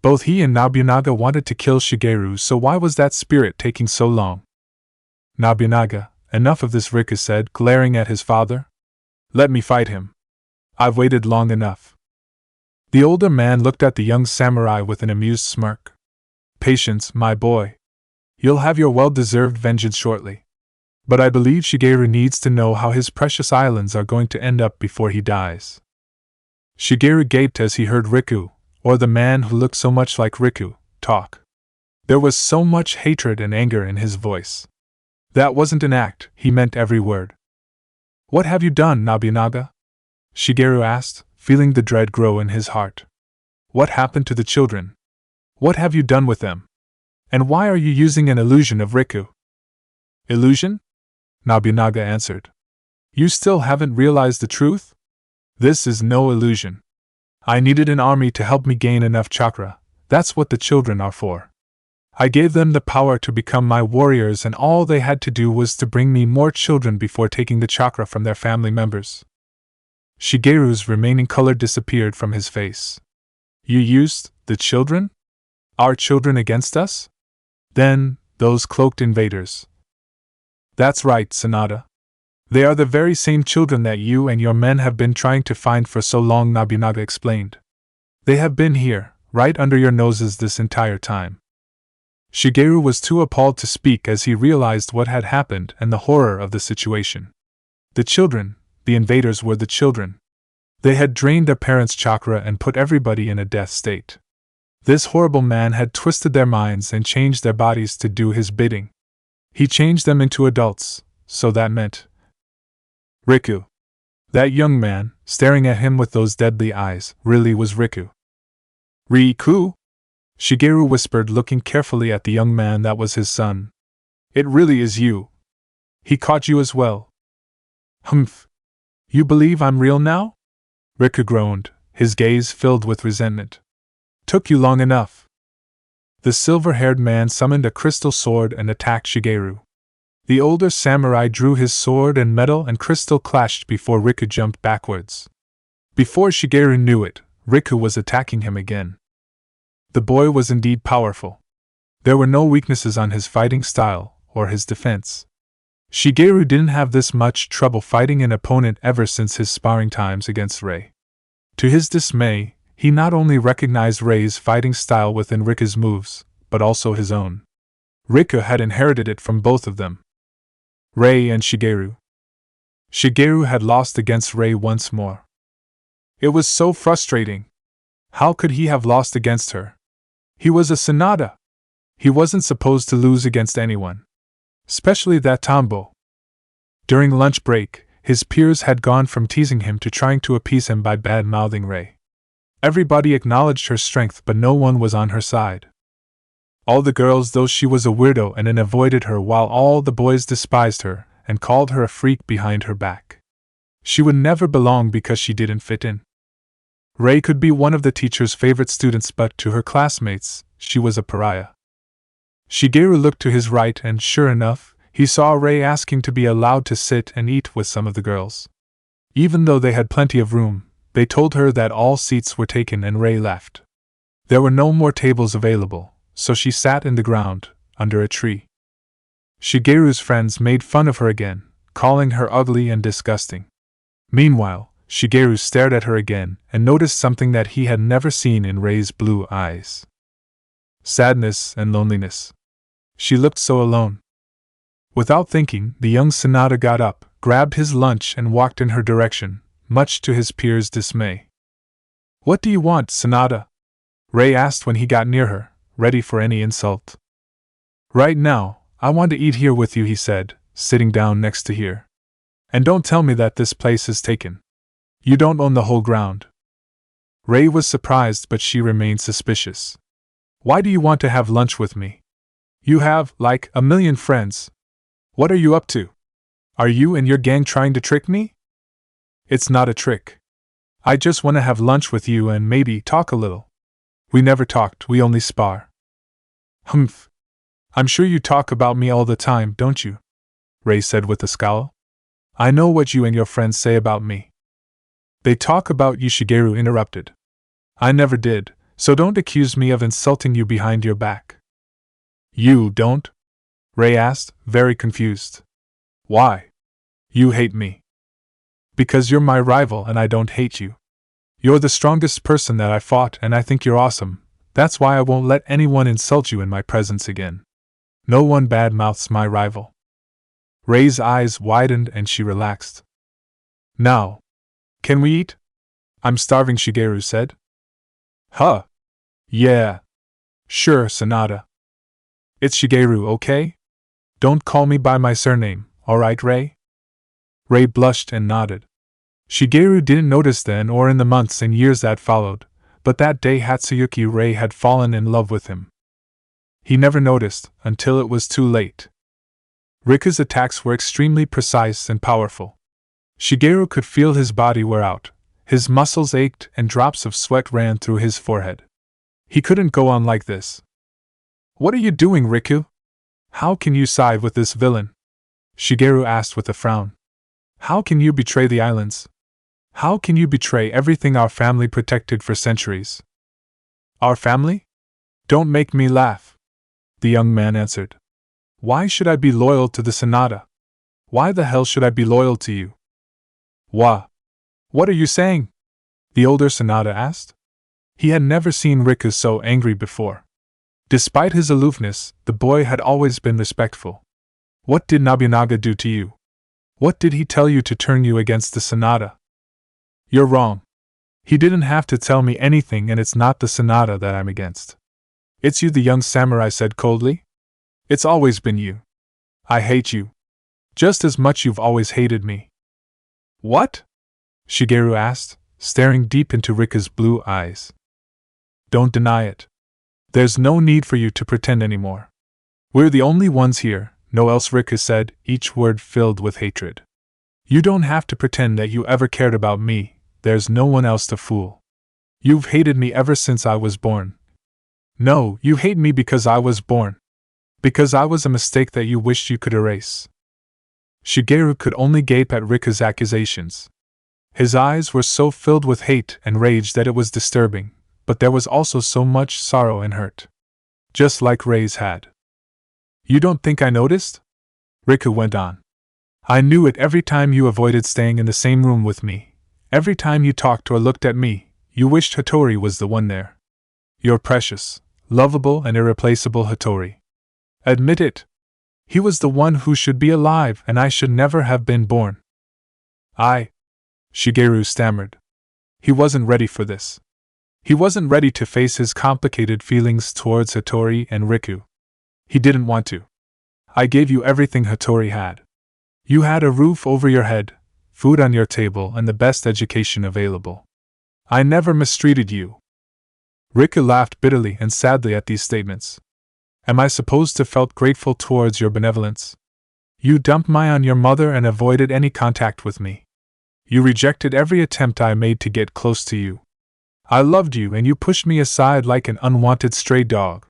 Both he and Nobunaga wanted to kill Shigeru, so why was that spirit taking so long? Nobunaga, enough of this, Riku said, glaring at his father. Let me fight him. I've waited long enough. The older man looked at the young samurai with an amused smirk. Patience, my boy. You'll have your well-deserved vengeance shortly. But I believe Shigeru needs to know how his precious islands are going to end up before he dies. Shigeru gaped as he heard Riku, or the man who looked so much like Riku, talk. There was so much hatred and anger in his voice. That wasn't an act, he meant every word. What have you done, Nobunaga? Shigeru asked, feeling the dread grow in his heart. What happened to the children? What have you done with them? And why are you using an illusion of Riku? Illusion? Nobunaga answered. You still haven't realized the truth? This is no illusion. I needed an army to help me gain enough chakra. That's what the children are for. I gave them the power to become my warriors, and all they had to do was to bring me more children before taking the chakra from their family members. Shigeru's remaining color disappeared from his face. You used the children? Our children against us? Then, those cloaked invaders. That's right, Sanada. They are the very same children that you and your men have been trying to find for so long, Nobunaga explained. They have been here, right under your noses this entire time. Shigeru was too appalled to speak as he realized what had happened and the horror of the situation. The children, the invaders were the children. They had drained their parents' chakra and put everybody in a death state. This horrible man had twisted their minds and changed their bodies to do his bidding. He changed them into adults, so that meant Riku. That young man, staring at him with those deadly eyes, really was Riku. Riku? Shigeru whispered, looking carefully at the young man that was his son. It really is you. He caught you as well. Humph. You believe I'm real now? Riku groaned, his gaze filled with resentment. Took you long enough. The silver-haired man summoned a crystal sword and attacked Shigeru. The older samurai drew his sword and metal and crystal clashed before Riku jumped backwards. Before Shigeru knew it, Riku was attacking him again. The boy was indeed powerful. There were no weaknesses on his fighting style or his defense. Shigeru didn't have this much trouble fighting an opponent ever since his sparring times against Rei. To his dismay, he not only recognized Rei's fighting style within Riku's moves, but also his own. Riku had inherited it from both of them. Rei and Shigeru. Shigeru had lost against Rei once more. It was so frustrating. How could he have lost against her? He was a Sanada. He wasn't supposed to lose against anyone. Especially that Tombo. During lunch break, his peers had gone from teasing him to trying to appease him by bad-mouthing Rei. Everybody acknowledged her strength, but no one was on her side. All the girls thought she was a weirdo and avoided her, while all the boys despised her and called her a freak behind her back. She would never belong because she didn't fit in. Rei could be one of the teacher's favorite students, but to her classmates, she was a pariah. Shigeru looked to his right and, sure enough, he saw Rei asking to be allowed to sit and eat with some of the girls. Even though they had plenty of room, they told her that all seats were taken and Rei left. There were no more tables available, so she sat in the ground, under a tree. Shigeru's friends made fun of her again, calling her ugly and disgusting. Meanwhile, Shigeru stared at her again and noticed something that he had never seen in Rei's blue eyes. Sadness and loneliness. She looked so alone. Without thinking, the young Sanada got up, grabbed his lunch and walked in her direction, much to his peers' dismay. What do you want, Sanada? Rei asked when he got near her, ready for any insult. Right now, I want to eat here with you, he said, sitting down next to her. And don't tell me that this place is taken. You don't own the whole ground. Rei was surprised, but she remained suspicious. Why do you want to have lunch with me? You have, like, a million friends. What are you up to? Are you and your gang trying to trick me? It's not a trick. I just want to have lunch with you and maybe talk a little. We never talked, we only spar. Humph. I'm sure you talk about me all the time, don't you? Rei said with a scowl. I know what you and your friends say about me. They talk about you, Shigeru interrupted. I never did, so don't accuse me of insulting you behind your back. You don't? Rei asked, very confused. Why? You hate me. Because you're my rival and I don't hate you. You're the strongest person that I fought and I think you're awesome. That's why I won't let anyone insult you in my presence again. No one badmouths my rival. Rei's eyes widened and she relaxed. Now, can we eat? I'm starving, Shigeru said. Huh. Yeah. Sure, Sanada. It's Shigeru, okay? Don't call me by my surname, alright, Rei? Rei blushed and nodded. Shigeru didn't notice then or in the months and years that followed, but that day Hatsuyuki Rei had fallen in love with him. He never noticed, until it was too late. Riku's attacks were extremely precise and powerful. Shigeru could feel his body wear out, his muscles ached and drops of sweat ran through his forehead. He couldn't go on like this. What are you doing, Riku? How can you side with this villain? Shigeru asked with a frown. How can you betray the islands? How can you betray everything our family protected for centuries? Our family? Don't make me laugh, the young man answered. Why should I be loyal to the Sonata? Why the hell should I be loyal to you? What are you saying? The older Sonata asked. He had never seen Riku so angry before. Despite his aloofness, the boy had always been respectful. What did Nobunaga do to you? What did he tell you to turn you against the Sonata? You're wrong. He didn't have to tell me anything, and it's not the Sonata that I'm against. It's you, the young samurai said coldly. It's always been you. I hate you. Just as much you've always hated me. What? Shigeru asked, staring deep into Riku's blue eyes. Don't deny it. There's no need for you to pretend anymore. We're the only ones here, no else, Riku said, each word filled with hatred. You don't have to pretend that you ever cared about me, there's no one else to fool. You've hated me ever since I was born. No, you hate me because I was born. Because I was a mistake that you wished you could erase. Shigeru could only gape at Riku's accusations. His eyes were so filled with hate and rage that it was disturbing, but there was also so much sorrow and hurt. Just like Rei's had. You don't think I noticed? Riku went on. I knew it every time you avoided staying in the same room with me. Every time you talked or looked at me, you wished Hattori was the one there. Your precious, lovable and irreplaceable Hattori. Admit it. He was the one who should be alive, and I should never have been born. Shigeru stammered. He wasn't ready for this. He wasn't ready to face his complicated feelings towards Hattori and Riku. He didn't want to. I gave you everything Hattori had. You had a roof over your head, food on your table, and the best education available. I never mistreated you. Riku laughed bitterly and sadly at these statements. Am I supposed to felt grateful towards your benevolence? You dumped me on your mother and avoided any contact with me. You rejected every attempt I made to get close to you. I loved you and you pushed me aside like an unwanted stray dog.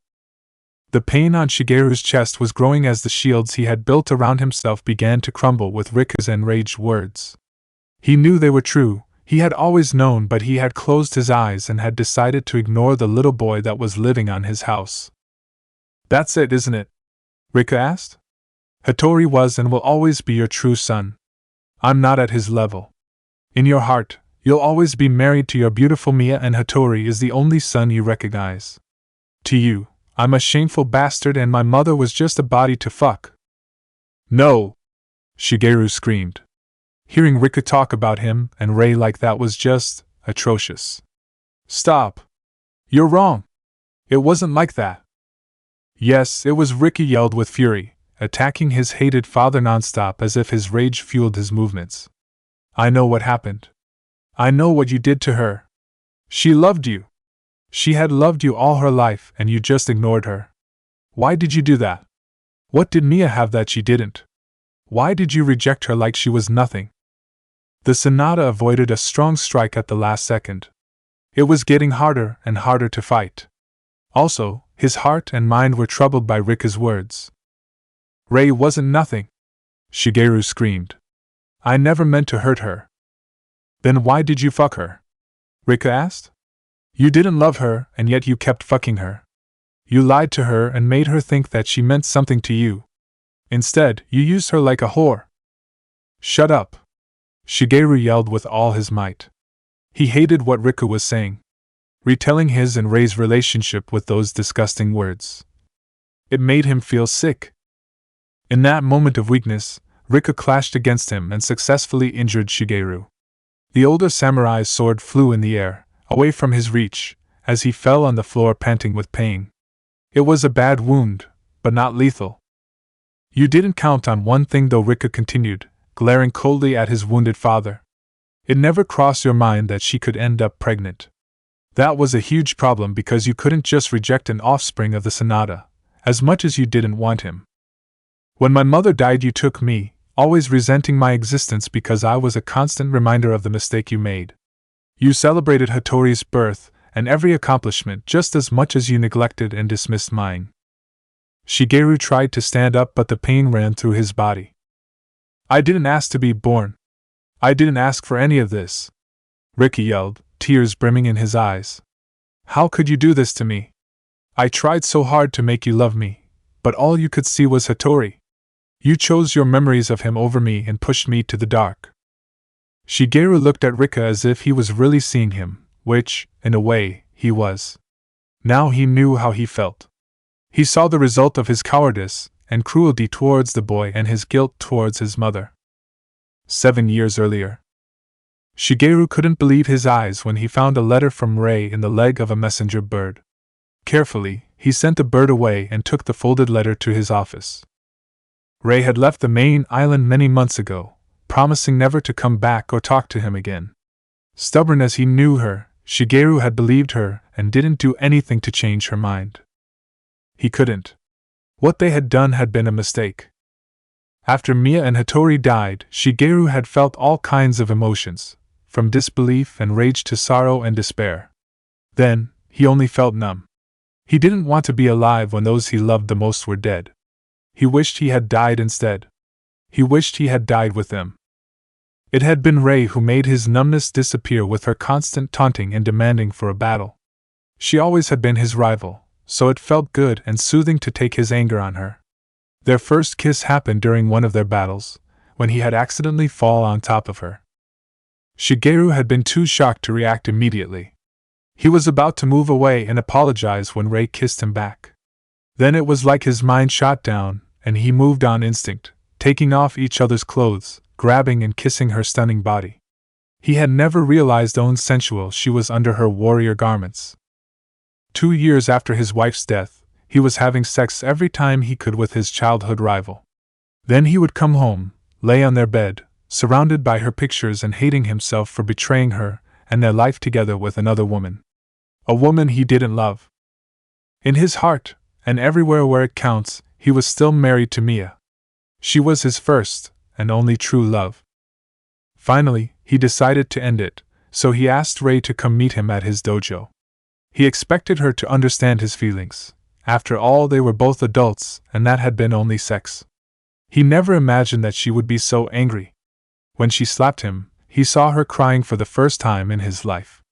The pain on Shigeru's chest was growing as the shields he had built around himself began to crumble with Riku's enraged words. He knew they were true, he had always known, but he had closed his eyes and had decided to ignore the little boy that was living on his house. That's it, isn't it? Riku asked. Hattori was and will always be your true son. I'm not at his level. In your heart, you'll always be married to your beautiful Mia, and Hattori is the only son you recognize. To you, I'm a shameful bastard and my mother was just a body to fuck. No! Shigeru screamed. Hearing Riku talk about him and Rei like that was just atrocious. Stop! You're wrong! It wasn't like that. Yes, it was, Riku yelled with fury, attacking his hated father nonstop as if his rage fueled his movements. I know what happened. I know what you did to her. She loved you. She had loved you all her life and you just ignored her. Why did you do that? What did Mia have that she didn't? Why did you reject her like she was nothing? The Sonata avoided a strong strike at the last second. It was getting harder and harder to fight. Also, his heart and mind were troubled by Riku's words. Rei wasn't nothing, Shigeru screamed. I never meant to hurt her. Then why did you fuck her? Riku asked. You didn't love her, and yet you kept fucking her. You lied to her and made her think that she meant something to you. Instead, you used her like a whore. Shut up! Shigeru yelled with all his might. He hated what Riku was saying, retelling his and Rei's relationship with those disgusting words. It made him feel sick. In that moment of weakness, Riku clashed against him and successfully injured Shigeru. The older samurai's sword flew in the air, away from his reach, as he fell on the floor panting with pain. It was a bad wound, but not lethal. You didn't count on one thing though, Riku continued, glaring coldly at his wounded father. It never crossed your mind that she could end up pregnant. That was a huge problem because you couldn't just reject an offspring of the Sonata, as much as you didn't want him. When my mother died, you took me, always resenting my existence because I was a constant reminder of the mistake you made. You celebrated Hattori's birth and every accomplishment just as much as you neglected and dismissed mine. Shigeru tried to stand up, but the pain ran through his body. I didn't ask to be born. I didn't ask for any of this, Riku yelled, tears brimming in his eyes. How could you do this to me? I tried so hard to make you love me, but all you could see was Hattori. You chose your memories of him over me and pushed me to the dark. Shigeru looked at Riku as if he was really seeing him, which, in a way, he was. Now he knew how he felt. He saw the result of his cowardice and cruelty towards the boy and his guilt towards his mother. 7 years earlier. Shigeru couldn't believe his eyes when he found a letter from Rei in the leg of a messenger bird. Carefully, he sent the bird away and took the folded letter to his office. Rei had left the main island many months ago, promising never to come back or talk to him again. Stubborn as he knew her, Shigeru had believed her and didn't do anything to change her mind. He couldn't. What they had done had been a mistake. After Mia and Hattori died, Shigeru had felt all kinds of emotions, from disbelief and rage to sorrow and despair. Then, he only felt numb. He didn't want to be alive when those he loved the most were dead. He wished he had died instead. He wished he had died with them. It had been Rei who made his numbness disappear with her constant taunting and demanding for a battle. She always had been his rival, so it felt good and soothing to take his anger on her. Their first kiss happened during one of their battles, when he had accidentally fallen on top of her. Shigeru had been too shocked to react immediately. He was about to move away and apologize when Rei kissed him back. Then it was like his mind shot down, and he moved on instinct, taking off each other's clothes, grabbing and kissing her stunning body. He had never realized how sensual she was under her warrior garments. 2 years after his wife's death, he was having sex every time he could with his childhood rival. Then he would come home, lay on their bed, surrounded by her pictures and hating himself for betraying her and their life together with another woman. A woman he didn't love. In his heart, and everywhere where it counts, he was still married to Mia. She was his first and only true love. Finally, he decided to end it, so he asked Rei to come meet him at his dojo. He expected her to understand his feelings. After all, they were both adults, and that had been only sex. He never imagined that she would be so angry. When she slapped him, he saw her crying for the first time in his life.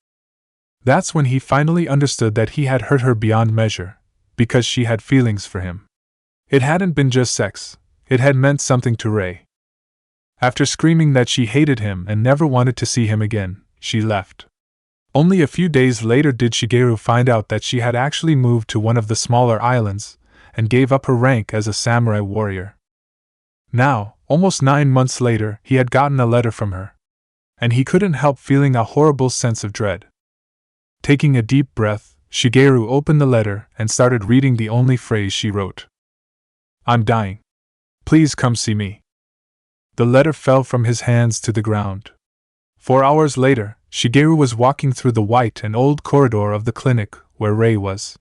That's when he finally understood that he had hurt her beyond measure, because she had feelings for him. It hadn't been just sex, it had meant something to Rei. After screaming that she hated him and never wanted to see him again, she left. Only a few days later did Shigeru find out that she had actually moved to one of the smaller islands, and gave up her rank as a samurai warrior. Now, almost 9 months later, he had gotten a letter from her. And he couldn't help feeling a horrible sense of dread. Taking a deep breath, Shigeru opened the letter and started reading the only phrase she wrote. I'm dying. Please come see me. The letter fell from his hands to the ground. 4 hours later, Shigeru was walking through the white and old corridor of the clinic where Rei was.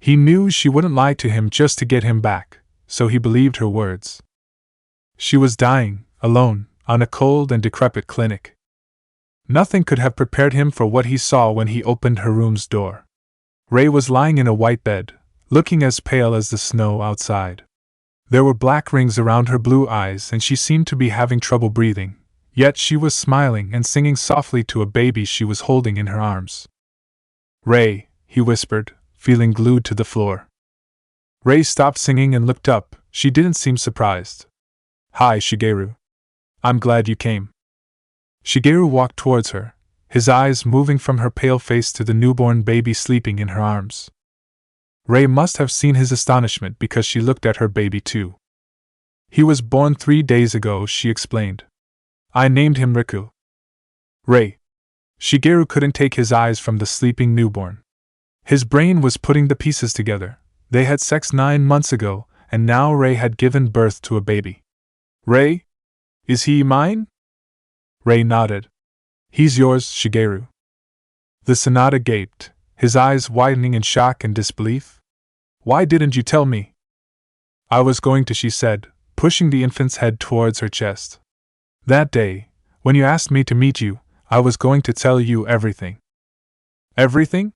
He knew she wouldn't lie to him just to get him back, so he believed her words. She was dying, alone, on a cold and decrepit clinic. Nothing could have prepared him for what he saw when he opened her room's door. Rei was lying in a white bed, looking as pale as the snow outside. There were black rings around her blue eyes and she seemed to be having trouble breathing, yet she was smiling and singing softly to a baby she was holding in her arms. Rei, he whispered, feeling glued to the floor. Rei stopped singing and looked up. She didn't seem surprised. Hi, Shigeru. I'm glad you came. Shigeru walked towards her, his eyes moving from her pale face to the newborn baby sleeping in her arms. Rei must have seen his astonishment because she looked at her baby too. He was born 3 days ago, she explained. I named him Riku. Rei. Shigeru couldn't take his eyes from the sleeping newborn. His brain was putting the pieces together. They had sex 9 months ago, and now Rei had given birth to a baby. Rei? Is he mine? Rei nodded. He's yours, Shigeru. The Sonata gaped, his eyes widening in shock and disbelief. Why didn't you tell me? I was going to, she said, pushing the infant's head towards her chest. That day, when you asked me to meet you, I was going to tell you everything. Everything?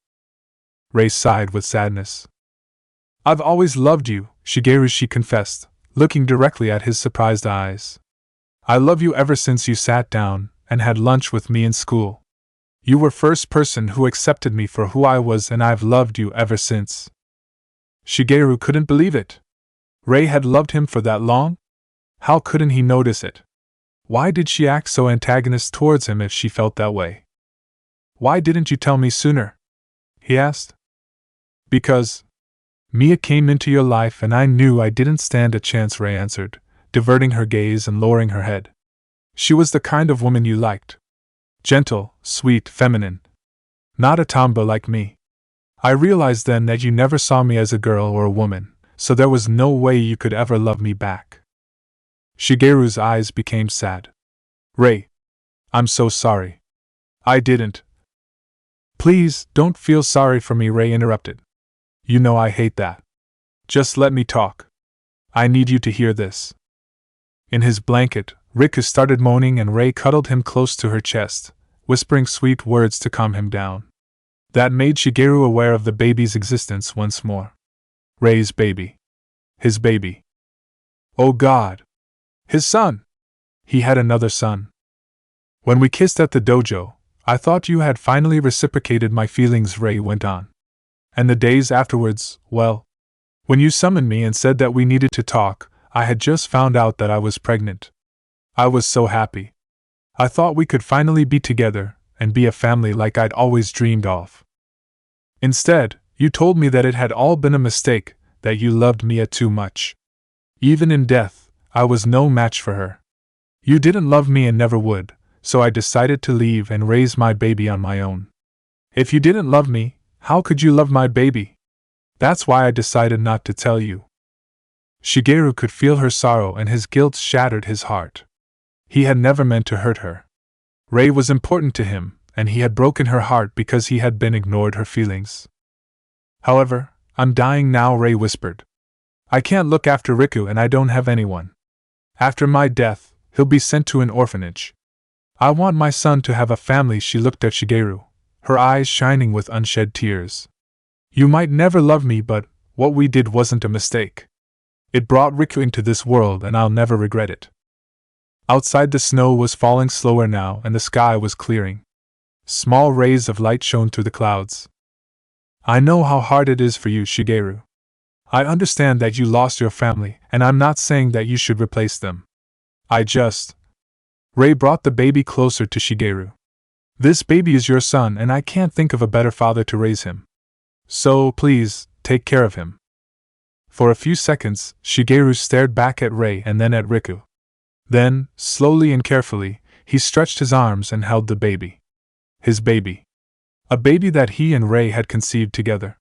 Rei sighed with sadness. I've always loved you, Shigeru, she confessed, looking directly at his surprised eyes. I love you ever since you sat down and had lunch with me in school. You were first person who accepted me for who I was, and I've loved you ever since. Shigeru couldn't believe it. Rei had loved him for that long? How couldn't he notice it? Why did she act so antagonist towards him if she felt that way? Why didn't you tell me sooner? He asked. Because Mia came into your life and I knew I didn't stand a chance, Rei answered, diverting her gaze and lowering her head. She was the kind of woman you liked. Gentle, sweet, feminine. Not a tomboy like me. I realized then that you never saw me as a girl or a woman, so there was no way you could ever love me back. Shigeru's eyes became sad. Rei, I'm so sorry. I didn't. Please, don't feel sorry for me, Rei interrupted. You know I hate that. Just let me talk. I need you to hear this. In his blanket, Riku started moaning and Rei cuddled him close to her chest, whispering sweet words to calm him down. That made Shigeru aware of the baby's existence once more. Rei's baby. His baby. Oh God! His son! He had another son. When we kissed at the dojo, I thought you had finally reciprocated my feelings, Rei went on. And the days afterwards, well, when you summoned me and said that we needed to talk, I had just found out that I was pregnant. I was so happy. I thought we could finally be together and be a family like I'd always dreamed of. Instead, you told me that it had all been a mistake, that you loved Mia too much. Even in death, I was no match for her. You didn't love me and never would, so I decided to leave and raise my baby on my own. If you didn't love me, how could you love my baby? That's why I decided not to tell you. Shigeru could feel her sorrow and his guilt shattered his heart. He had never meant to hurt her. Rei was important to him, and he had broken her heart because he had been ignored her feelings. However, I'm dying now, Rei whispered. I can't look after Riku and I don't have anyone. After my death, he'll be sent to an orphanage. I want my son to have a family. She looked at Shigeru, her eyes shining with unshed tears. You might never love me, but what we did wasn't a mistake. It brought Riku into this world and I'll never regret it. Outside, the snow was falling slower now and the sky was clearing. Small rays of light shone through the clouds. I know how hard it is for you, Shigeru. I understand that you lost your family, and I'm not saying that you should replace them. Rei brought the baby closer to Shigeru. This baby is your son and I can't think of a better father to raise him. So, please, take care of him. For a few seconds, Shigeru stared back at Rei and then at Riku. Then, slowly and carefully, he stretched his arms and held the baby. His baby. A baby that he and Rei had conceived together.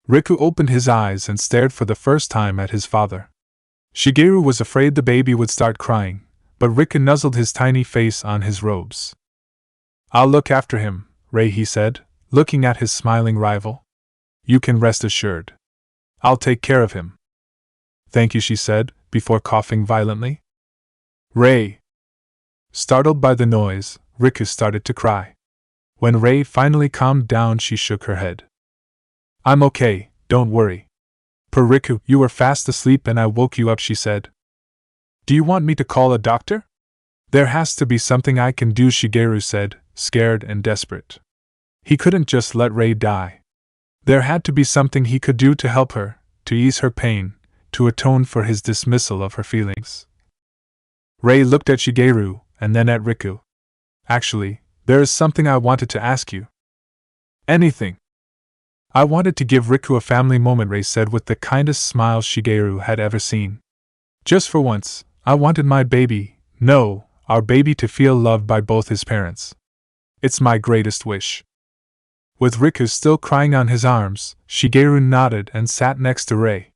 Riku opened his eyes and stared for the first time at his father. Shigeru was afraid the baby would start crying, but Riku nuzzled his tiny face on his robes. I'll look after him, Rei, he said, looking at his smiling rival. You can rest assured. I'll take care of him. Thank you, she said, before coughing violently. Rei. Startled by the noise, Riku started to cry. When Rei finally calmed down, she shook her head. I'm okay, don't worry. Per Riku, you were fast asleep and I woke you up, she said. Do you want me to call a doctor? There has to be something I can do, Shigeru said, scared and desperate. He couldn't just let Rei die. There had to be something he could do to help her, to ease her pain, to atone for his dismissal of her feelings. Rei looked at Shigeru, and then at Riku. Actually, there is something I wanted to ask you. Anything. I wanted to give Riku a family moment, Rei said with the kindest smile Shigeru had ever seen. Just for once, I wanted my baby, no, our baby, to feel loved by both his parents. It's my greatest wish. With Riku still crying on his arms, Shigeru nodded and sat next to Rei.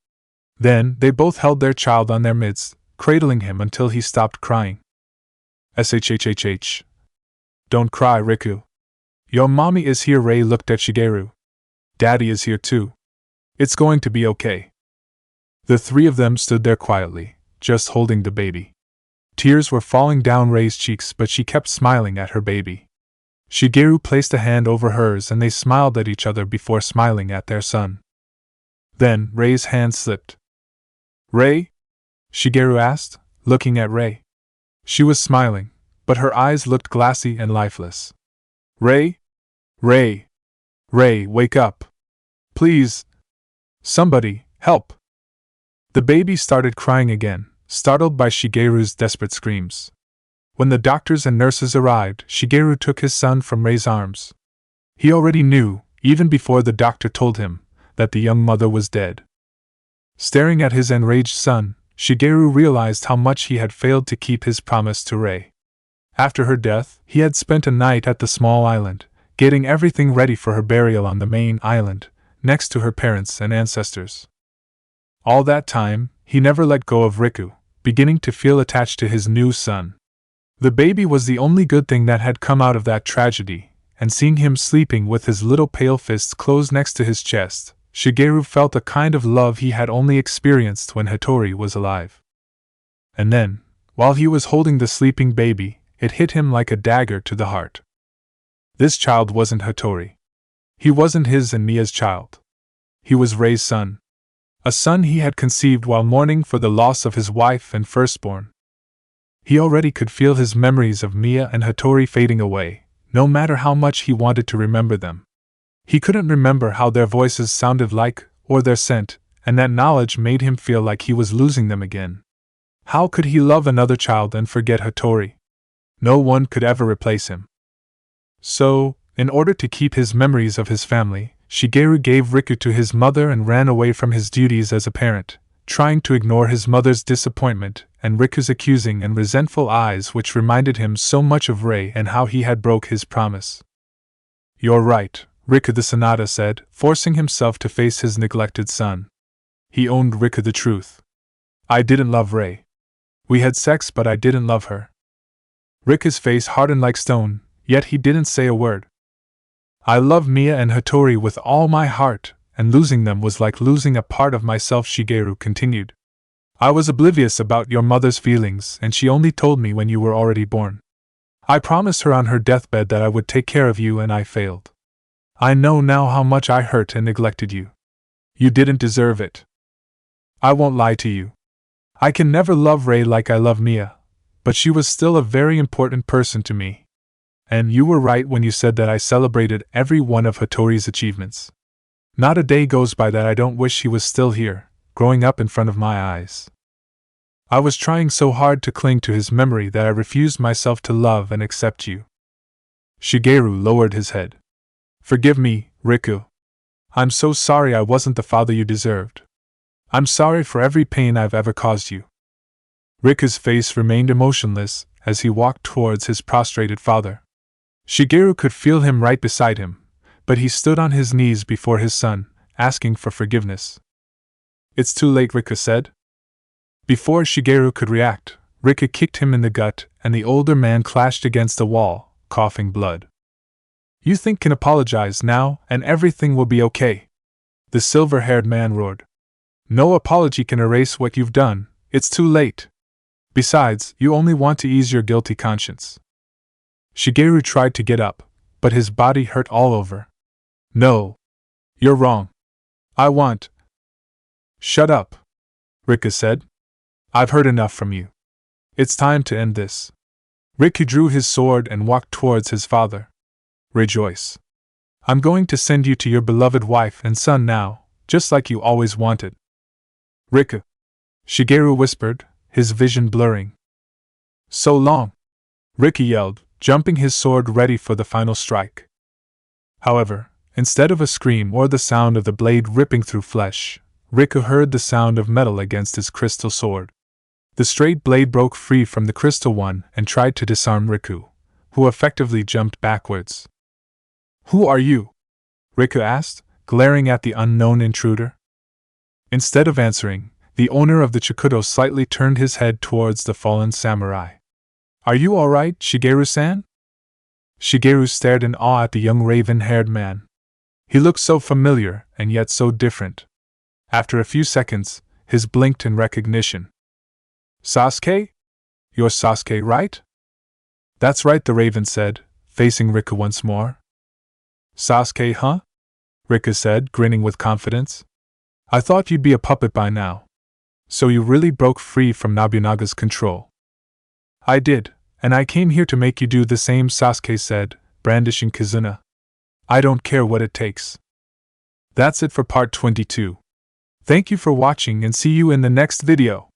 Then, they both held their child on their midst, cradling him until he stopped crying. Shhhh. Don't cry, Riku. Your mommy is here. Rei looked at Shigeru. Daddy is here too. It's going to be okay. The three of them stood there quietly, just holding the baby. Tears were falling down Rei's cheeks, but she kept smiling at her baby. Shigeru placed a hand over hers and they smiled at each other before smiling at their son. Then, Rei's hand slipped. Rei? Shigeru asked, looking at Rei. She was smiling, but her eyes looked glassy and lifeless. Rei? Rei! Rei, wake up! Please! Somebody, help! The baby started crying again, startled by Shigeru's desperate screams. When the doctors and nurses arrived, Shigeru took his son from Rei's arms. He already knew, even before the doctor told him, that the young mother was dead. Staring at his enraged son, Shigeru realized how much he had failed to keep his promise to Rei. After her death, he had spent a night at the small island, getting everything ready for her burial on the main island, next to her parents and ancestors. All that time, he never let go of Riku, beginning to feel attached to his new son. The baby was the only good thing that had come out of that tragedy, and seeing him sleeping with his little pale fists closed next to his chest, Shigeru felt a kind of love he had only experienced when Hattori was alive. And then, while he was holding the sleeping baby, it hit him like a dagger to the heart. This child wasn't Hattori. He wasn't his and Mia's child. He was Rei's son. A son he had conceived while mourning for the loss of his wife and firstborn. He already could feel his memories of Mia and Hattori fading away, no matter how much he wanted to remember them. He couldn't remember how their voices sounded like, or their scent, and that knowledge made him feel like he was losing them again. How could he love another child and forget Hattori? No one could ever replace him. So, in order to keep his memories of his family, Shigeru gave Riku to his mother and ran away from his duties as a parent, trying to ignore his mother's disappointment and Riku's accusing and resentful eyes, which reminded him so much of Rei and how he had broke his promise. You're right, Riku the Sonata said, forcing himself to face his neglected son. He owned Riku the truth. I didn't love Rei. We had sex, but I didn't love her. Riku's face hardened like stone, yet he didn't say a word. I love Mia and Hattori with all my heart, and losing them was like losing a part of myself, Shigeru continued. I was oblivious about your mother's feelings, and she only told me when you were already born. I promised her on her deathbed that I would take care of you, and I failed. I know now how much I hurt and neglected you. You didn't deserve it. I won't lie to you. I can never love Rei like I love Mia, but she was still a very important person to me. And you were right when you said that I celebrated every one of Hattori's achievements. Not a day goes by that I don't wish he was still here, growing up in front of my eyes. I was trying so hard to cling to his memory that I refused myself to love and accept you. Shigeru lowered his head. Forgive me, Riku. I'm so sorry I wasn't the father you deserved. I'm sorry for every pain I've ever caused you. Riku's face remained emotionless as he walked towards his prostrated father. Shigeru could feel him right beside him, but he stood on his knees before his son, asking for forgiveness. It's too late, Riku said. Before Shigeru could react, Riku kicked him in the gut, and the older man clashed against the wall, coughing blood. You can apologize now, and everything will be okay. The silver-haired man roared. No apology can erase what you've done, it's too late. Besides, you only want to ease your guilty conscience. Shigeru tried to get up, but his body hurt all over. No. You're wrong. I want. Shut up, Riku said. I've heard enough from you. It's time to end this. Riku drew his sword and walked towards his father. Rejoice. I'm going to send you to your beloved wife and son now, just like you always wanted. Riku. Shigeru whispered, his vision blurring. So long. Riku yelled, jumping his sword ready for the final strike. However, instead of a scream or the sound of the blade ripping through flesh, Riku heard the sound of metal against his crystal sword. The straight blade broke free from the crystal one and tried to disarm Riku, who effectively jumped backwards. Who are you? Riku asked, glaring at the unknown intruder. Instead of answering, the owner of the Chikudo slightly turned his head towards the fallen samurai. Are you all right, Shigeru-san? Shigeru stared in awe at the young raven-haired man. He looked so familiar and yet so different. After a few seconds, his blinked in recognition. Sasuke? You're Sasuke, right? That's right, the raven said, facing Riku once more. Sasuke, huh? Riku said, grinning with confidence. I thought you'd be a puppet by now. So you really broke free from Nobunaga's control. I did, and I came here to make you do the same, Sasuke said, brandishing Kizuna. I don't care what it takes. That's it for part 22. Thank you for watching and see you in the next video.